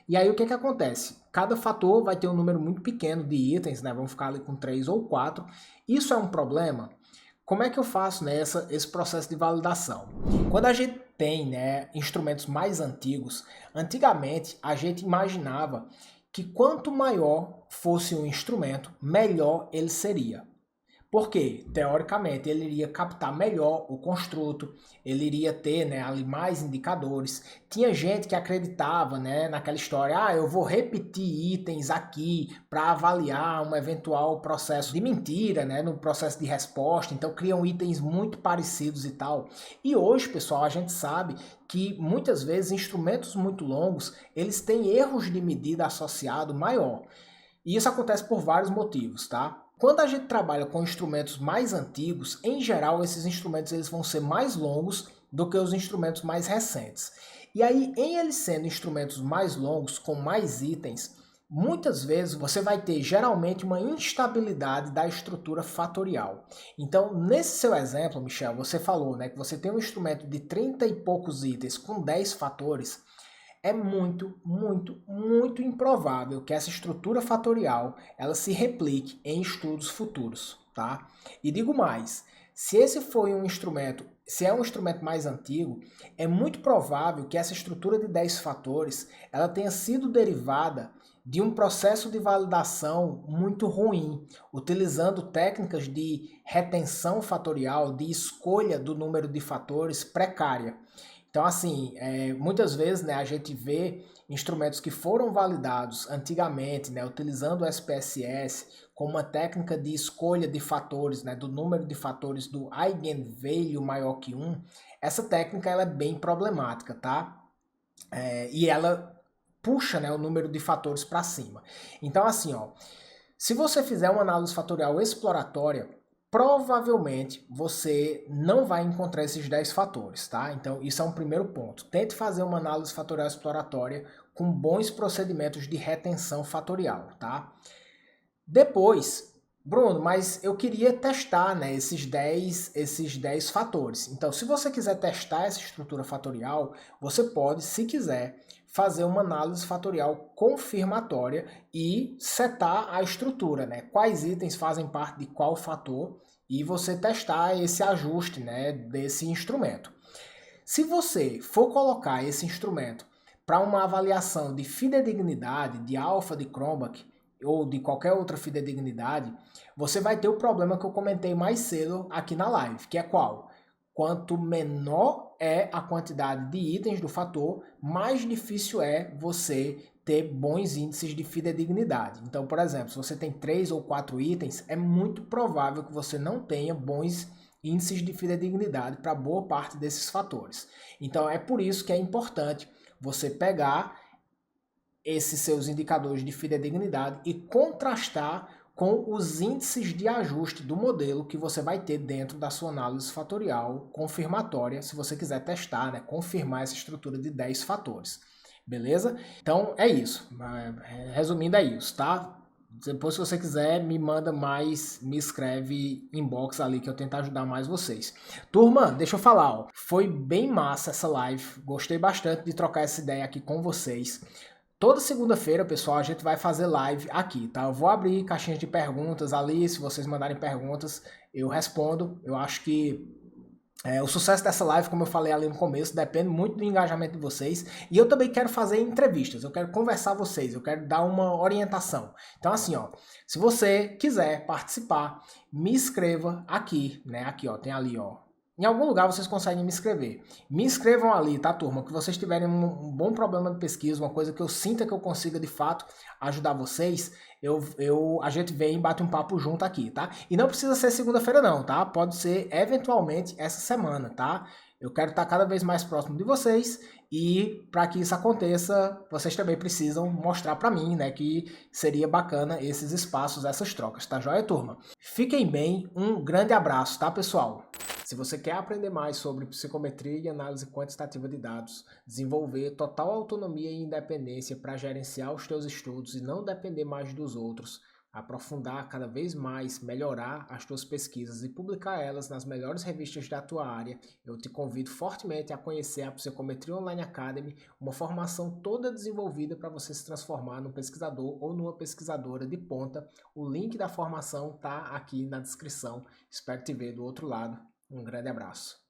E aí o que acontece? Cada fator vai ter um número muito pequeno de itens, né? Vamos ficar ali com 3 ou 4. Isso é um problema? Como é que eu faço, né, esse processo de validação? Quando a gente tem, né, instrumentos mais antigos, antigamente a gente imaginava que quanto maior fosse um instrumento, melhor ele seria. Porque, teoricamente, ele iria captar melhor o construto, ele iria ter, né, ali mais indicadores. Tinha gente que acreditava, né, naquela história, eu vou repetir itens aqui para avaliar um eventual processo de mentira, né, no processo de resposta. Então criam itens muito parecidos e tal. E hoje, pessoal, a gente sabe que muitas vezes instrumentos muito longos, eles têm erros de medida associado maior. E isso acontece por vários motivos, tá? Quando a gente trabalha com instrumentos mais antigos, em geral esses instrumentos eles vão ser mais longos do que os instrumentos mais recentes. E aí, em eles sendo instrumentos mais longos, com mais itens, muitas vezes você vai ter geralmente uma instabilidade da estrutura fatorial. Então, nesse seu exemplo, Michel, você falou, né, que você tem um instrumento de 30 e poucos itens com 10 fatores. É muito, muito, muito improvável que essa estrutura fatorial ela se replique em estudos futuros, tá? E digo mais, se esse foi um instrumento, se é um instrumento mais antigo, é muito provável que essa estrutura de 10 fatores ela tenha sido derivada de um processo de validação muito ruim, utilizando técnicas de retenção fatorial, de escolha do número de fatores precária. Então, assim, muitas vezes, né, a gente vê instrumentos que foram validados antigamente, né, utilizando o SPSS como uma técnica de escolha de fatores, né, do número de fatores do eigenvalue maior que 1. Essa técnica ela é bem problemática, tá? E ela puxa, né, o número de fatores para cima. Então, assim, ó, se você fizer uma análise fatorial exploratória, provavelmente você não vai encontrar esses 10 fatores, tá? Então, isso é um primeiro ponto. Tente fazer uma análise fatorial exploratória com bons procedimentos de retenção fatorial, tá? Depois, Bruno, mas eu queria testar, né, esses 10 fatores. Então, se você quiser testar essa estrutura fatorial, você pode, se quiser, fazer uma análise fatorial confirmatória e setar a estrutura, né? Quais itens fazem parte de qual fator e você testar esse ajuste, né, desse instrumento. Se você for colocar esse instrumento para uma avaliação de fidedignidade, de alfa de Cronbach ou de qualquer outra fidedignidade, você vai ter o problema que eu comentei mais cedo aqui na live, que é qual? Quanto menor é a quantidade de itens do fator, mais difícil é você ter bons índices de fidedignidade. Então, por exemplo, se você tem 3 ou 4 itens, é muito provável que você não tenha bons índices de fidedignidade para boa parte desses fatores. Então, é por isso que é importante você pegar esses seus indicadores de fidedignidade e contrastar com os índices de ajuste do modelo que você vai ter dentro da sua análise fatorial confirmatória, se você quiser testar, né, confirmar essa estrutura de 10 fatores. Beleza? Então é isso. Resumindo, é isso, tá? Depois, se você quiser, me manda mais, me escreve inbox ali que eu tento ajudar mais vocês. Turma, deixa eu falar, ó, foi bem massa essa live. Gostei bastante de trocar essa ideia aqui com vocês. Toda segunda-feira, pessoal, a gente vai fazer live aqui, tá? Eu vou abrir caixinhas de perguntas ali, se vocês mandarem perguntas, eu respondo. Eu acho que o sucesso dessa live, como eu falei ali no começo, depende muito do engajamento de vocês. E eu também quero fazer entrevistas, eu quero conversar com vocês, eu quero dar uma orientação. Então, assim, ó, se você quiser participar, me escreva aqui, né? Aqui, ó, tem ali, ó. Em algum lugar vocês conseguem me inscrever. Me inscrevam ali, tá, turma? Que vocês tiverem um bom problema de pesquisa, uma coisa que eu sinta que eu consiga de fato ajudar vocês, a gente vem e bate um papo junto aqui, tá? E não precisa ser segunda-feira não, tá? Pode ser eventualmente essa semana, tá? Eu quero estar cada vez mais próximo de vocês e para que isso aconteça, vocês também precisam mostrar para mim, né, que seria bacana esses espaços, essas trocas, tá joia, turma? Fiquem bem, um grande abraço, tá, pessoal? Se você quer aprender mais sobre psicometria e análise quantitativa de dados, desenvolver total autonomia e independência para gerenciar os teus estudos e não depender mais dos outros, aprofundar cada vez mais, melhorar as tuas pesquisas e publicar elas nas melhores revistas da tua área, eu te convido fortemente a conhecer a Psicometria Online Academy, uma formação toda desenvolvida para você se transformar num pesquisador ou numa pesquisadora de ponta. O link da formação está aqui na descrição. Espero te ver do outro lado. Um grande abraço.